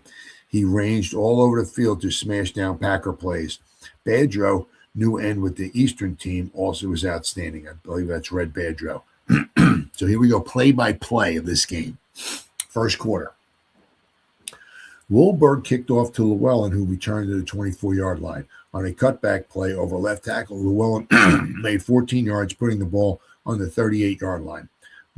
He ranged all over the field to smash down Packer plays. Badreau, new end with the Eastern team, also was outstanding. I believe that's Red Badreau. So here we go, play-by-play of this game. First quarter. Wilberg kicked off to Llewellyn, who returned to the 24-yard line. On a cutback play over left tackle, Llewellyn made 14 yards, putting the ball on the 38-yard line.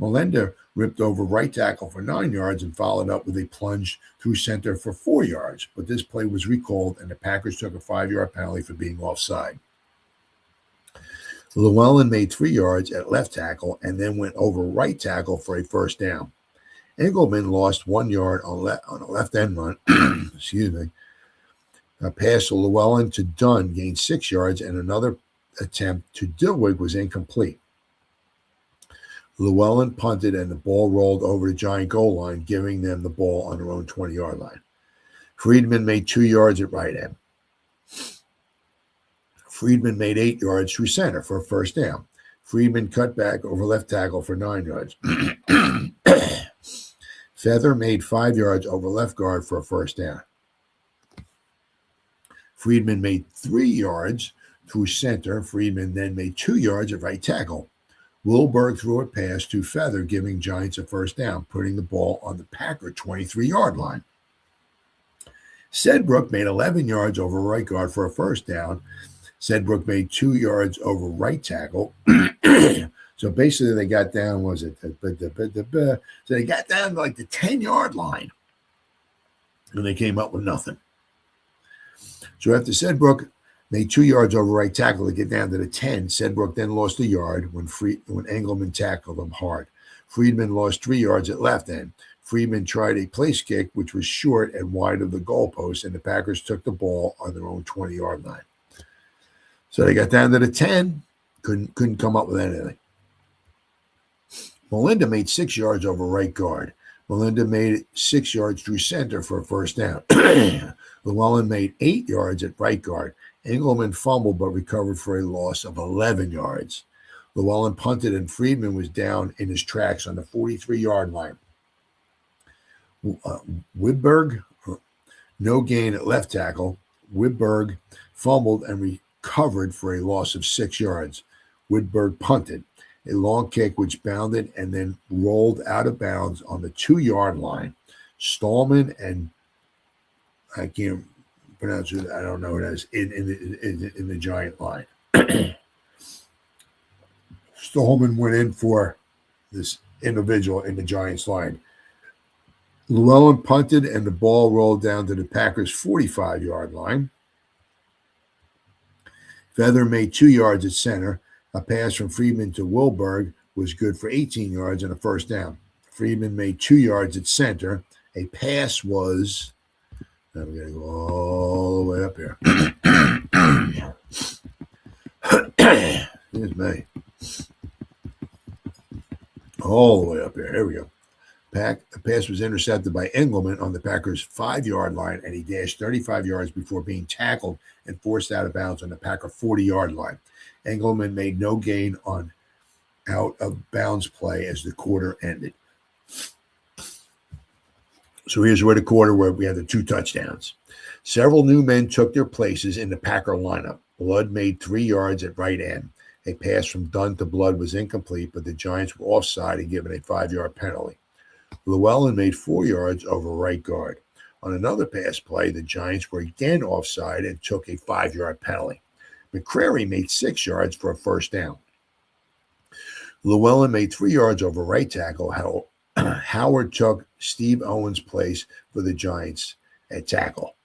Melenda ripped over right tackle for 9 yards and followed up with a plunge through center for 4 yards. But this play was recalled, and the Packers took a 5-yard penalty for being offside. Llewellyn made 3 yards at left tackle and then went over right tackle for a first down. Engelman lost 1 yard on a left end run. Excuse me. A pass to Llewellyn to Dunn gained 6 yards, and another attempt to Dilwig was incomplete. Llewellyn punted, and the ball rolled over the Giant goal line, giving them the ball on their own 20-yard line. Friedman made 2 yards at right end. Friedman made 8 yards through center for a first down. Friedman cut back over left tackle for 9 yards. Feather made 5 yards over left guard for a first down. Friedman made 3 yards through center. Friedman then made 2 yards at right tackle. Wilberg threw a pass to Feather, giving Giants a first down, putting the ball on the Packer 23-yard line. Sedbrook made 11 yards over right guard for a first down. Sedbrook made 2 yards over right tackle. So basically they got down, so they got down to like the 10-yard line, and they came up with nothing. So after Sedbrook made 2 yards over right tackle to get down to the 10, Sedbrook then lost a yard when Engelman tackled him hard. Friedman lost 3 yards at left end. Friedman tried a place kick, which was short and wide of the goalpost, and the Packers took the ball on their own 20-yard line. So they got down to the 10, couldn't come up with anything. Melinda made 6 yards over right guard. Melinda made 6 yards through center for a first down. Llewellyn made 8 yards at right guard. Engelman fumbled but recovered for a loss of 11 yards. Llewellyn punted, and Friedman was down in his tracks on the 43-yard line. Widberg, no gain at left tackle. Widberg fumbled and recovered for a loss of 6 yards. Widberg punted. A long kick which bounded and then rolled out of bounds on the 2-yard line. Stallman and I can't pronounce it. I don't know what it is in the Giant line. Stallman went in for this individual in the Giants line. Llewellyn punted, and the ball rolled down to the Packers' 45-yard line. Feather made 2 yards at center. A pass from Friedman to Wilberg was good for 18 yards and a first down. Friedman made 2 yards at center. A pass was, now we're going to go all the way up here. Here's me. All the way up here. Here we go. A pass was intercepted by Engelman on the Packers' 5-yard line, and he dashed 35 yards before being tackled and forced out of bounds on the Packer 40-yard line. Engelman made no gain on out-of-bounds play as the quarter ended. So here's where we had the 2 touchdowns. Several new men took their places in the Packer lineup. Blood made 3 yards at right end. A pass from Dunn to Blood was incomplete, but the Giants were offside and given a 5-yard penalty. Llewellyn made 4 yards over right guard. On another pass play, the Giants were again offside and took a 5-yard penalty. McCrary made 6 yards for a first down. Llewellyn made 3 yards over right tackle. Howard took Steve Owens' place for the Giants at tackle.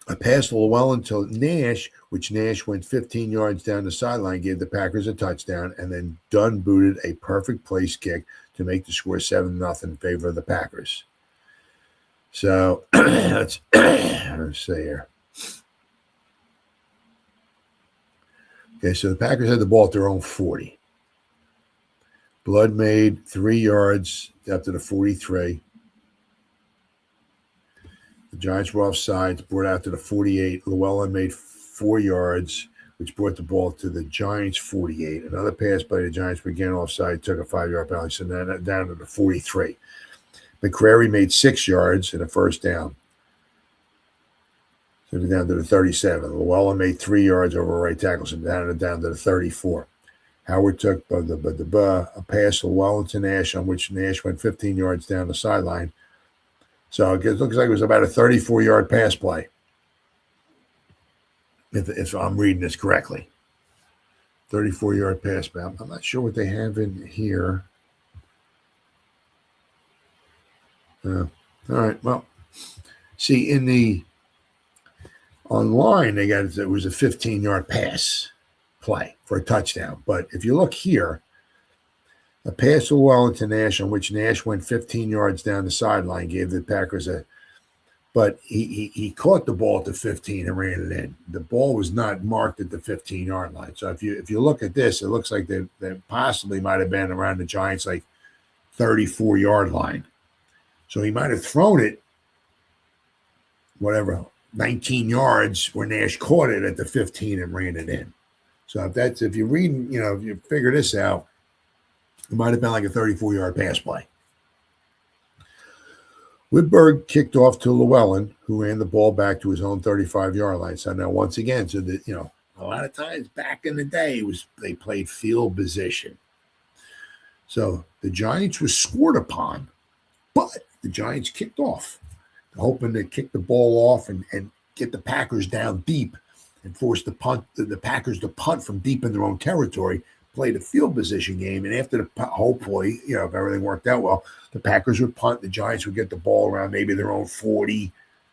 A pass to Llewellyn to Nash, which Nash went 15 yards down the sideline, gave the Packers a touchdown, and then Dunn booted a perfect place kick to make the score 7-0 in favor of the Packers. So let's see here. Okay, so the Packers had the ball at their own 40. Blood made 3 yards up to the 43. The Giants were offside, brought out to the 48. Llewellyn made 4 yards, which brought the ball to the Giants' 48. Another pass by the Giants, but again offside, took a 5-yard penalty, so then down to the 43. McCrary made 6 yards and a first down. Took it down to the 37. Llewellyn made 3 yards over right tackle, so down to the 34. Howard took a pass to Llewellyn to Nash, on which Nash went 15 yards down the sideline. So it looks like it was about a 34-yard pass play, if I'm reading this correctly. 34-yard pass play. I'm not sure what they have in here. All right. Well, see, online, it was a 15-yard pass play for a touchdown. But if you look here, a pass to Wellington Nash, on which Nash went 15 yards down the sideline, gave the Packers but he caught the ball at the 15 and ran it in. The ball was not marked at the 15-yard line. So if you look at this, it looks like they possibly might have been around the Giants' 34-yard line. So he might have thrown it, 19 yards where Nash caught it at the 15 and ran it in. So if you read, if you figure this out, it might have been like a 34-yard pass play. Whitberg kicked off to Llewellyn, who ran the ball back to his own 35-yard line. So now once again, a lot of times back in the day, they played field position. So the Giants were scored upon, but the Giants kicked off, hoping to kick the ball off and get the Packers down deep and force the Packers to punt from deep in their own territory, play the field position game. And after hopefully, if everything worked out well, the Packers would punt, the Giants would get the ball around maybe their own 40,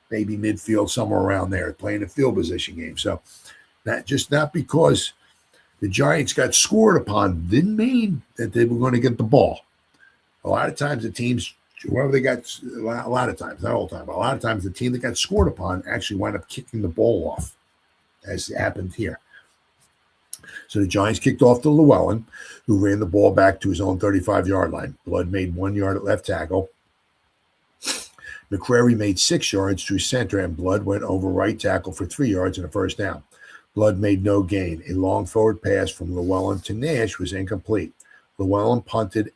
maybe midfield, somewhere around there, playing a field position game. So not because the Giants got scored upon didn't mean that they were going to get the ball. A lot of times the teams, whoever they got, a lot of times, not all the time, but a lot of times the team that got scored upon actually wound up kicking the ball off, as happened here. So the Giants kicked off to Llewellyn, who ran the ball back to his own 35-yard line. Blood made 1 yard at left tackle. McCrary made 6 yards to center, and Blood went over right tackle for 3 yards and a first down. Blood made no gain. A long forward pass from Llewellyn to Nash was incomplete. Llewellyn punted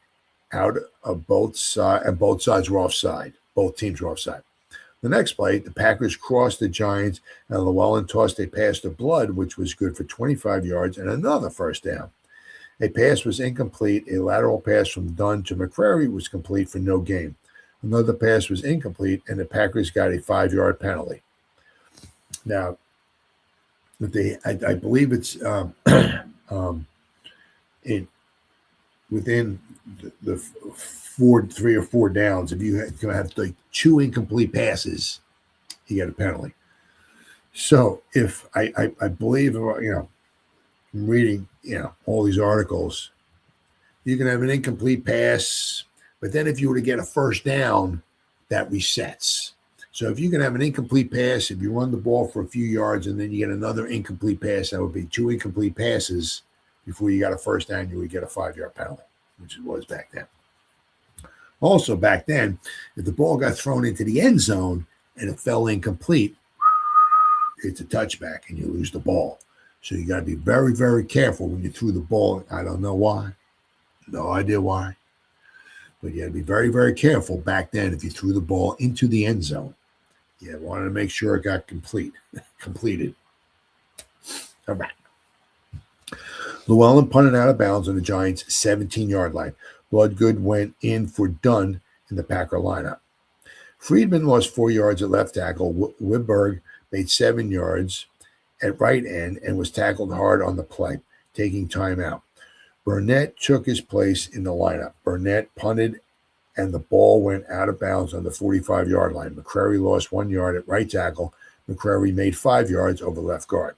out of both sides, and both sides were offside. Both teams were offside. The next play, the Packers crossed the Giants, and Llewellyn tossed a pass to Blood, which was good for 25 yards and another first down. A pass was incomplete. A lateral pass from Dunn to McCrary was complete for no gain. Another pass was incomplete, and the Packers got a 5-yard penalty. Now, I believe it's within the 3 or 4 downs, if you have 2 incomplete passes, you get a penalty. So if I believe, I'm reading, all these articles, you can have an incomplete pass, but then if you were to get a first down, that resets. So if you can have an incomplete pass, if you run the ball for a few yards and then you get another incomplete pass, that would be 2 incomplete passes before you got a first down, you would get a 5-yard penalty, which it was back then. Also back then, if the ball got thrown into the end zone and it fell incomplete, it's a touchback and you lose the ball. So you got to be very, very careful when you threw the ball. I don't know why. No idea why. But you got to be very, very careful back then if you threw the ball into the end zone. You wanted to make sure it got completed. All right. Llewellyn punted out of bounds on the Giants' 17-yard line. Bloodgood went in for Dunn in the Packer lineup. Friedman lost 4 yards at left tackle. Whitberg made 7 yards at right end and was tackled hard on the play, taking time out. Burnett took his place in the lineup. Burnett punted, and the ball went out of bounds on the 45-yard line. McCrary lost 1 yard at right tackle. McCrary made 5 yards over left guard.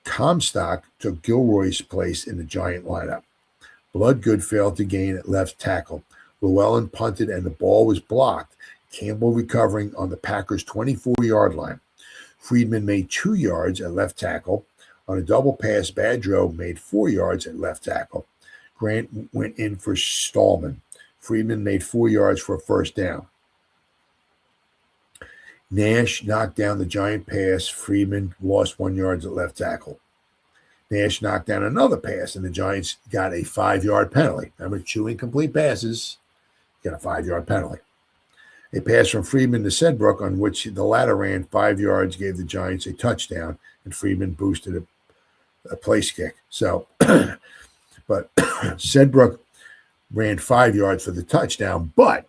Comstock took Gilroy's place in the Giant lineup. Bloodgood failed to gain at left tackle. Llewellyn punted, and the ball was blocked. Campbell recovering on the Packers' 24-yard line. Friedman made 2 yards at left tackle. On a double pass, Badreau made 4 yards at left tackle. Grant went in for Stallman. Friedman made 4 yards for a first down. Nash knocked down the Giant pass. Friedman lost 1 yard at left tackle. Nash knocked down another pass, and the Giants got a 5-yard penalty. Remember, 2 incomplete passes, got a 5-yard penalty. A pass from Friedman to Sedbrook, on which the latter ran 5 yards, gave the Giants a touchdown, and Friedman boosted a place kick. So, but Sedbrook ran 5 yards for the touchdown. But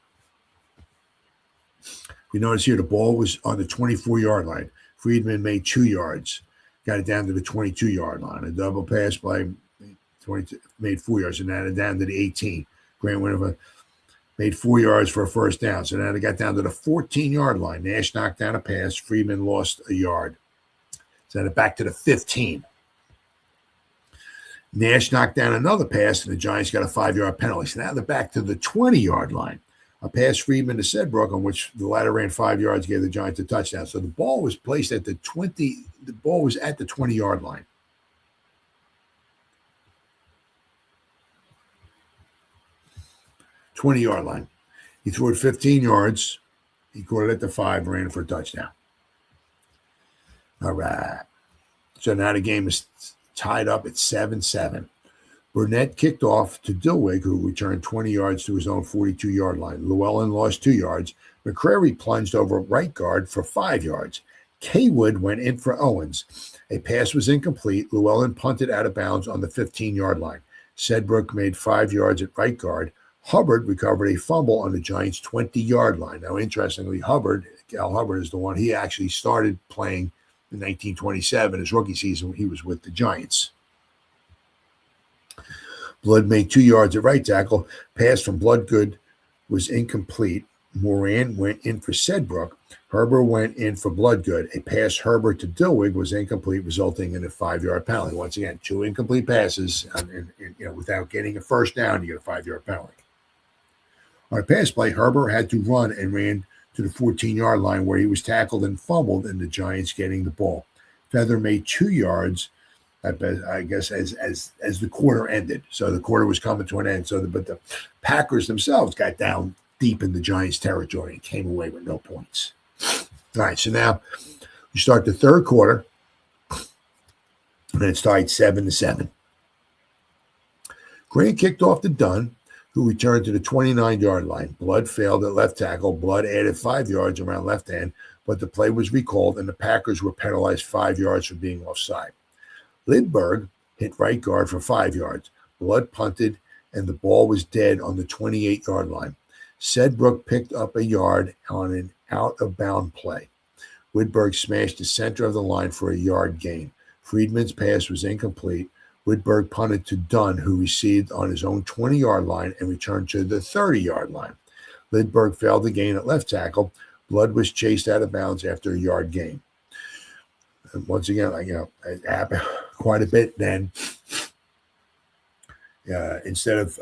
you notice here the ball was on the 24-yard line. Friedman made 2 yards, got it down to the 22-yard line. A double pass play made 4 yards, and now down to the 18. Grant Winover made 4 yards for a first down. So now they got down to the 14-yard line. Nash knocked down a pass. Friedman lost a yard. So they're back to the 15. Nash knocked down another pass, and the Giants got a 5-yard penalty. So now they're back to the 20-yard line. A pass Friedman to Sedbrook, on which the latter ran 5 yards, gave the Giants a touchdown. So the ball was placed at the 20. The ball was at the 20-yard line. He threw it 15 yards. He caught it at the 5, ran for a touchdown. All right. So now the game is tied up at 7-7. Burnett kicked off to Dillwig, who returned 20 yards to his own 42-yard line. Llewellyn lost 2 yards. McCrary plunged over right guard for 5 yards. Kaywood went in for Owens. A pass was incomplete. Llewellyn punted out of bounds on the 15-yard line. Sedbrook made 5 yards at right guard. Hubbard recovered a fumble on the Giants' 20-yard line. Now, interestingly, Al Hubbard is the one. He actually started playing in 1927, his rookie season, when he was with the Giants. Blood made 2 yards at right tackle. Pass from Bloodgood was incomplete. Moran went in for Sedbrook. Herbert went in for Bloodgood. A pass Herbert to Dillwig was incomplete, resulting in a 5-yard penalty. Once again, 2 incomplete passes, and without getting a first down, you get a 5-yard penalty. On a pass play, Herbert had to run and ran to the 14-yard line, where he was tackled and fumbled, and the Giants getting the ball. Feather made 2 yards, I guess, as the quarter ended. So the quarter was coming to an end. But the Packers themselves got down deep in the Giants' territory and came away with no points. All right, so now we start the third quarter, and it's tied 7-7. Grant kicked off to Dunn, who returned to the 29-yard line. Blood failed at left tackle. Blood added 5 yards around left end, but the play was recalled, and the Packers were penalized 5 yards for being offside. Lindbergh hit right guard for 5 yards. Blood punted, and the ball was dead on the 28-yard line. Sedbrook picked up a yard on an out-of-bound play. Widberg smashed the center of the line for a yard gain. Friedman's pass was incomplete. Widberg punted to Dunn, who received on his own 20-yard line and returned to the 30-yard line. Lindbergh failed to gain at left tackle. Blood was chased out of bounds after a yard gain. And once again, it happened quite a bit then. Instead of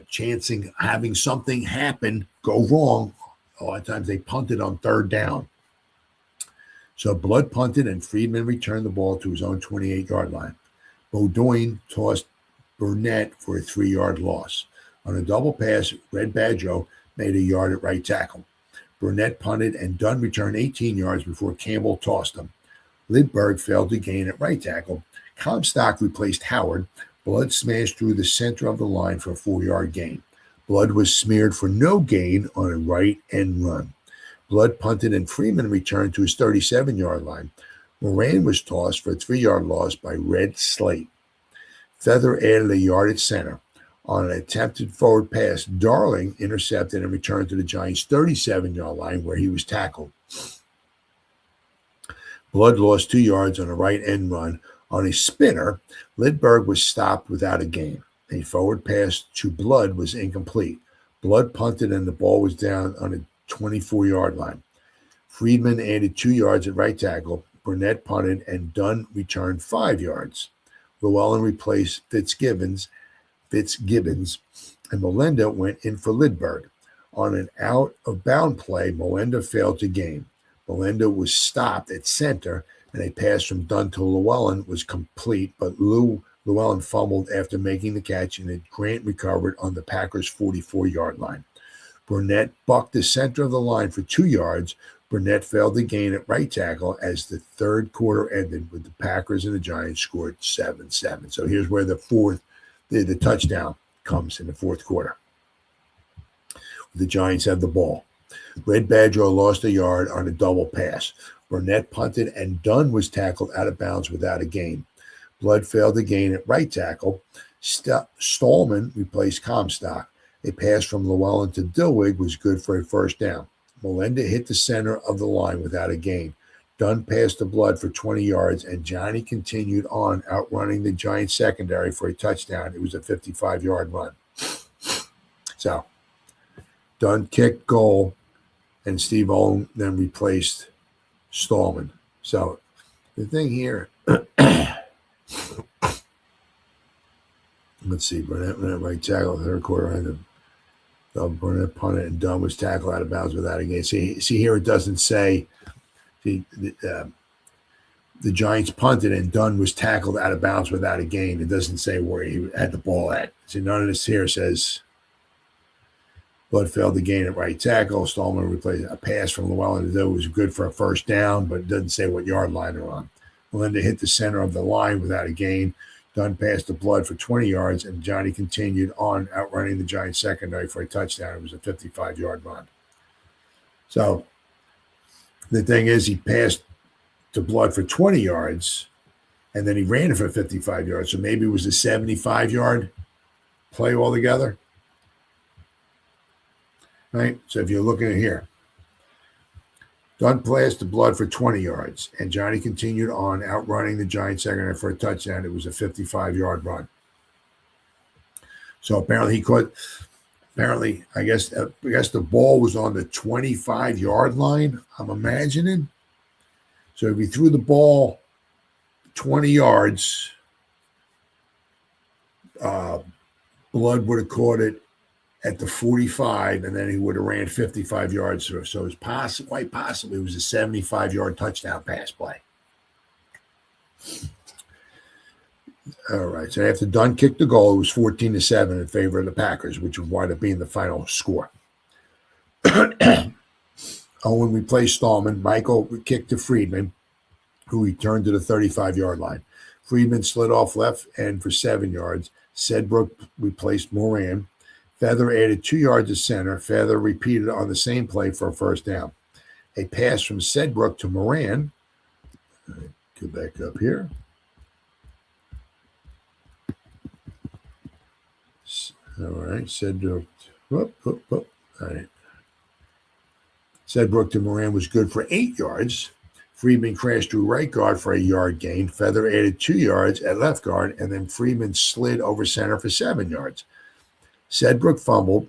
chancing having something happen go wrong, a lot of times they punted on third down. So Blood punted, and Friedman returned the ball to his own 28-yard line. Beaudoin tossed Burnett for a 3-yard loss. On a double pass, Red Badgerow made a yard at right tackle. Burnett punted, and Dunn returned 18 yards before Campbell tossed him. Lindbergh failed to gain at right tackle. Comstock replaced Howard. Blood smashed through the center of the line for a 4-yard gain. Blood was smeared for no gain on a right end run. Blood punted, and Freeman returned to his 37-yard line. Moran was tossed for a 3-yard loss by Red Slate. Feather added a yard at center. On an attempted forward pass, Darling intercepted and returned to the Giants' 37-yard line, where he was tackled. Blood lost 2 yards on a right end run. On a spinner, Lindbergh was stopped without a gain. A forward pass to Blood was incomplete. Blood punted, and the ball was down on a 24-yard line. Friedman added 2 yards at right tackle. Burnett punted, and Dunn returned 5 yards. Llewellyn replaced Fitzgibbons, and Molenda went in for Lindbergh. On an out-of-bound play, Molenda failed to gain. Molenda was stopped at center, and a pass from Dunn to Llewellyn was complete, but Llewellyn fumbled after making the catch, and Grant recovered on the Packers' 44-yard line. Burnett bucked the center of the line for 2 yards. Burnett failed to gain at right tackle as the third quarter ended, with the Packers and the Giants scored 7-7. So here's where the touchdown comes in the fourth quarter. The Giants have the ball. Red Badger lost a yard on a double pass. Burnett punted, and Dunn was tackled out of bounds without a gain. Blood failed to gain at right tackle. Stallman replaced Comstock. A pass from Llewellyn to Dilwig was good for a first down. Melinda hit the center of the line without a gain. Dunn passed to Blood for 20 yards, and Johnny continued on, outrunning the Giants secondary for a touchdown. It was a 55-yard run. So, Dunn kicked goal, and Steve Owen then replaced Stallman. So, the thing here, let's see, Burnett right tackle, third quarter ended. Burnett punted, and Dunn was tackled out of bounds without a gain. See here, it doesn't say the Giants punted and Dunn was tackled out of bounds without a gain. It doesn't say where he had the ball at. See, none of this here says Blood failed to gain at right tackle. Stallman replaced a pass from Llewellyn. It was good for a first down, but it doesn't say what yard line they're on. Melinda hit the center of the line without a gain. Dunn passed to Blood for 20 yards, and Johnny continued on, outrunning the Giants secondary for a touchdown. It was a 55-yard run. So the thing is, he passed to Blood for 20 yards, and then he ran it for 55 yards. So maybe it was a 75-yard play altogether. Right? So if you're looking at here, Dunn passed to Blood for 20 yards, and Johnny continued on, outrunning the Giants secondary for a touchdown. It was a 55-yard run. So apparently he caught. Apparently, I guess the ball was on the 25-yard line, I'm imagining. So if he threw the ball 20 yards, Blood would have caught it at the 45, and then he would have ran 55 yards. So it's quite possibly it was a 75-yard touchdown pass play. All right. So after Dunn kicked the goal, it was 14-7 in favor of the Packers, which would wind up being the final score. Owen replaced Stallman. Michael kicked to Friedman, who returned to the 35-yard line. Friedman slid off left end for 7 yards. Sedbrook replaced Moran. Feather added 2 yards at center. Feather repeated on the same play for a first down. A pass from Sedbrook to Moran. Go back up here. All right, Sedbrook. All right. Sedbrook to Moran was good for 8 yards. Friedman crashed through right guard for a yard gain. Feather added 2 yards at left guard, and then Friedman slid over center for 7 yards. Sedbrook fumbled,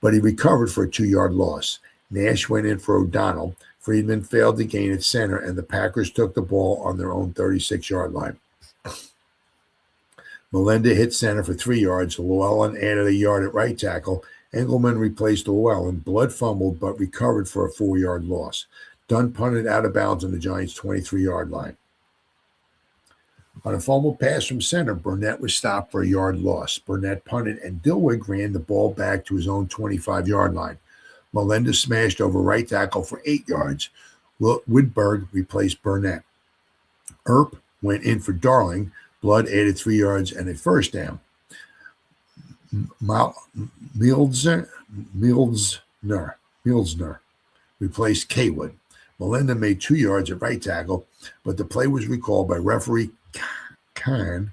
but he recovered for a 2-yard loss. Nash went in for O'Donnell. Friedman failed to gain at center, and the Packers took the ball on their own 36-yard line. Melinda hit center for 3 yards. Llewellyn added a yard at right tackle. Engelman replaced Llewellyn. Blood fumbled, but recovered for a 4-yard loss. Dunn punted out of bounds on the Giants' 23-yard line. On a fumble pass from center, Burnett was stopped for a yard loss. Burnett punted, and Dilwig ran the ball back to his own 25-yard line. Melinda smashed over right tackle for 8 yards. Widberg replaced Burnett. Earp went in for Darling. Blood added 3 yards and a first down. Milsner replaced Kaywood. Melinda made 2 yards at right tackle, but the play was recalled by referee Khan,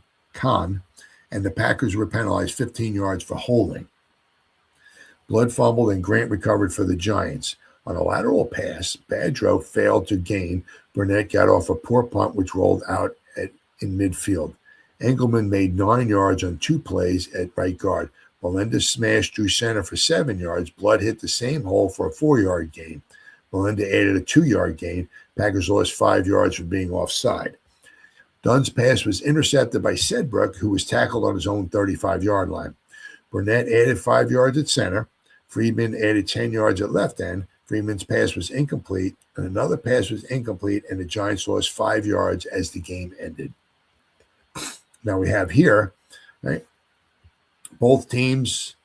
and the Packers were penalized 15 yards for holding. Blood fumbled, and Grant recovered for the Giants. On a lateral pass, Badrow failed to gain. Burnett got off a poor punt, which rolled out in midfield. Engelman made 9 yards on 2 plays at right guard. Melinda smashed through center for 7 yards. Blood hit the same hole for a 4-yard gain. Melinda added a 2-yard gain. Packers lost 5 yards for being offside. Dunn's pass was intercepted by Sedbrook, who was tackled on his own 35-yard line. Burnett added 5 yards at center. Friedman added 10 yards at left end. Friedman's pass was incomplete, and another pass was incomplete, and the Giants lost 5 yards as the game ended. Now we have here, right? Both teams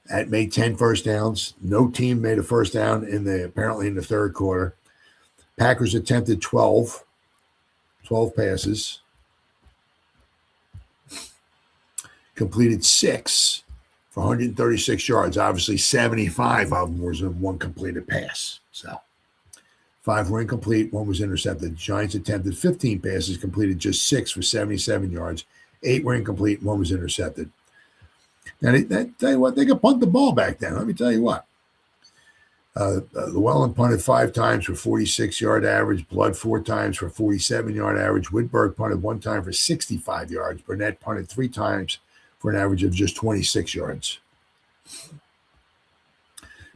had made 10 first downs. No team made a first down apparently in the third quarter. Packers attempted 12 passes, completed 6 for 136 yards. Obviously, 75 of them was in one completed pass. So 5 were incomplete, 1 was intercepted. The Giants attempted 15 passes, completed just 6 for 77 yards. 8 were incomplete, 1 was intercepted. Now, tell you what, they could punt the ball back then. Let me tell you what. Llewellyn punted 5 times for 46-yard average. Blood 4 times for 47-yard average. Whitberg punted 1 time for 65 yards. Burnett punted 3 times for an average of just 26 yards.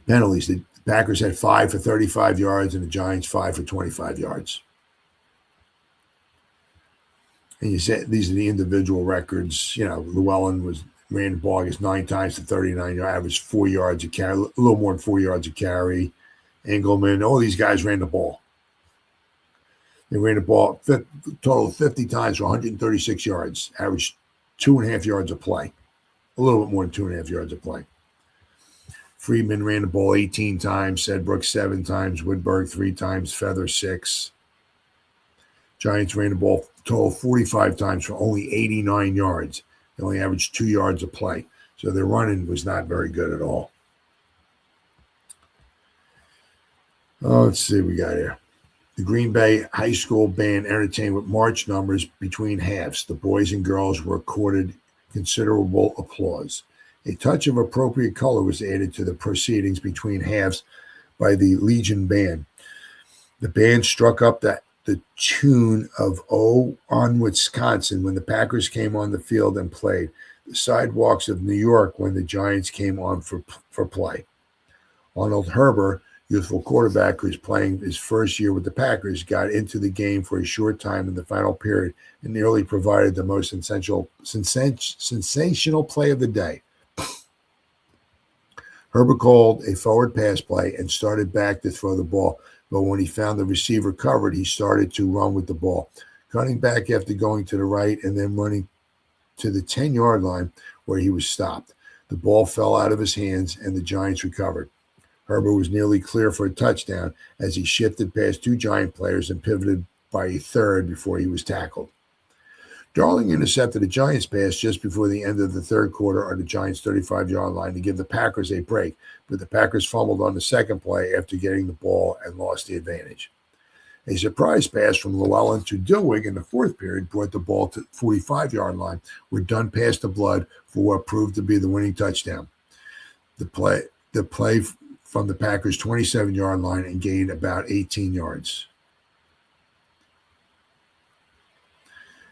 Penalties. The Packers had 5 for 35 yards, and the Giants 5 for 25 yards. And you said these are the individual records. You know, Llewellyn ran the ball, I guess, 9 times to 39 yards, averaged 4 yards a carry, a little more than 4 yards a carry. Engelman, all these guys ran the ball. They ran the ball total of 50 times for 136 yards, averaged 2.5 yards a play, a little bit more than 2.5 yards a play. Friedman ran the ball 18 times, Sedbrook 7 times, Whitberg 3 times, Feather 6. Giants ran the ball total 45 times for only 89 yards. They only averaged 2 yards a play. So their running was not very good at all. Oh, let's see what we got here. The Green Bay High School band entertained with march numbers between halves. The boys and girls were accorded considerable applause. A touch of appropriate color was added to the proceedings between halves by the Legion Band. The band struck up the tune of "Oh, on Wisconsin" when the Packers came on the field and played. The sidewalks of New York when the Giants came on for play. Arnold Herber, youthful quarterback who was playing his first year with the Packers, got into the game for a short time in the final period and nearly provided the most sensational play of the day. Herbert called a forward pass play and started back to throw the ball, but when he found the receiver covered, he started to run with the ball, cutting back after going to the right and then running to the 10-yard line where he was stopped. The ball fell out of his hands and the Giants recovered. Herbert was nearly clear for a touchdown as he shifted past 2 Giant players and pivoted by a third before he was tackled. Darling intercepted a Giants pass just before the end of the third quarter on the Giants' 35-yard line to give the Packers a break, but the Packers fumbled on the second play after getting the ball and lost the advantage. A surprise pass from Llewellyn to Dilweg in the fourth period brought the ball to the 45-yard line, where Dunn passed the blood for what proved to be the winning touchdown. The play from the Packers' 27-yard line and gained about 18 yards.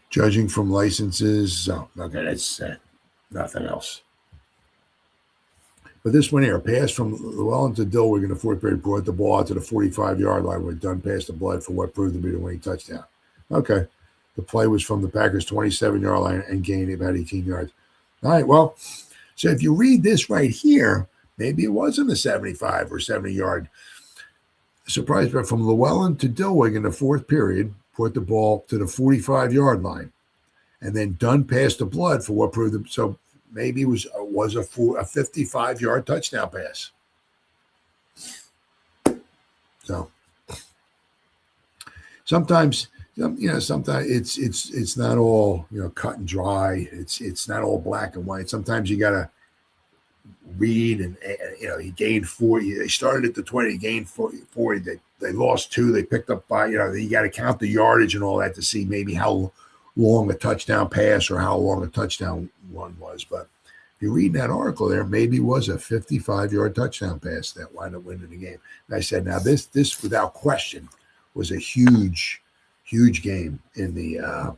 Judging from licenses, okay, that's nothing else. But this one here, a pass from Llewellyn to Dilweg in the fourth period brought the ball out to the 45-yard line where Dunn passed the blood for what proved to be the winning touchdown. Okay, the play was from the Packers' 27-yard line and gained about 18 yards. All right, well, so if you read this right here, maybe it wasn't a 75 or 70-yard surprise, but from Llewellyn to Dilweg in the fourth period, brought the ball to the 45-yard line, and then Dunn passed the blood for what proved to, so maybe it was a 55-yard touchdown pass. So sometimes it's not all cut and dry. It's not all black and white. Sometimes you gotta read and he gained 40. They started at the 20, he gained 40. They lost 2. They picked up 5. You got to count the yardage and all that to see maybe how long a touchdown pass or how long a touchdown run was. But if you read that article there, maybe it was a 55-yard touchdown pass that wound up winning the game. And I said, now this without question was a huge game in the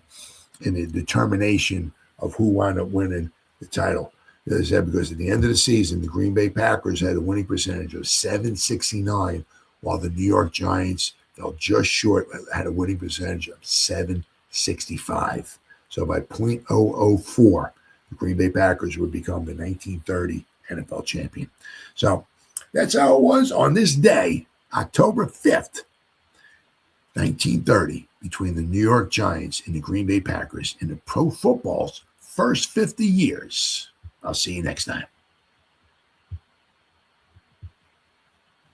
determination of who wound up winning the title. As I said, because at the end of the season, the Green Bay Packers had a winning percentage of .769, while the New York Giants fell just short, had a winning percentage of .765. So by .004, the Green Bay Packers would become the 1930 NFL champion. So that's how it was on this day, October 5th, 1930, between the New York Giants and the Green Bay Packers in the pro football's first 50 years. I'll see you next time.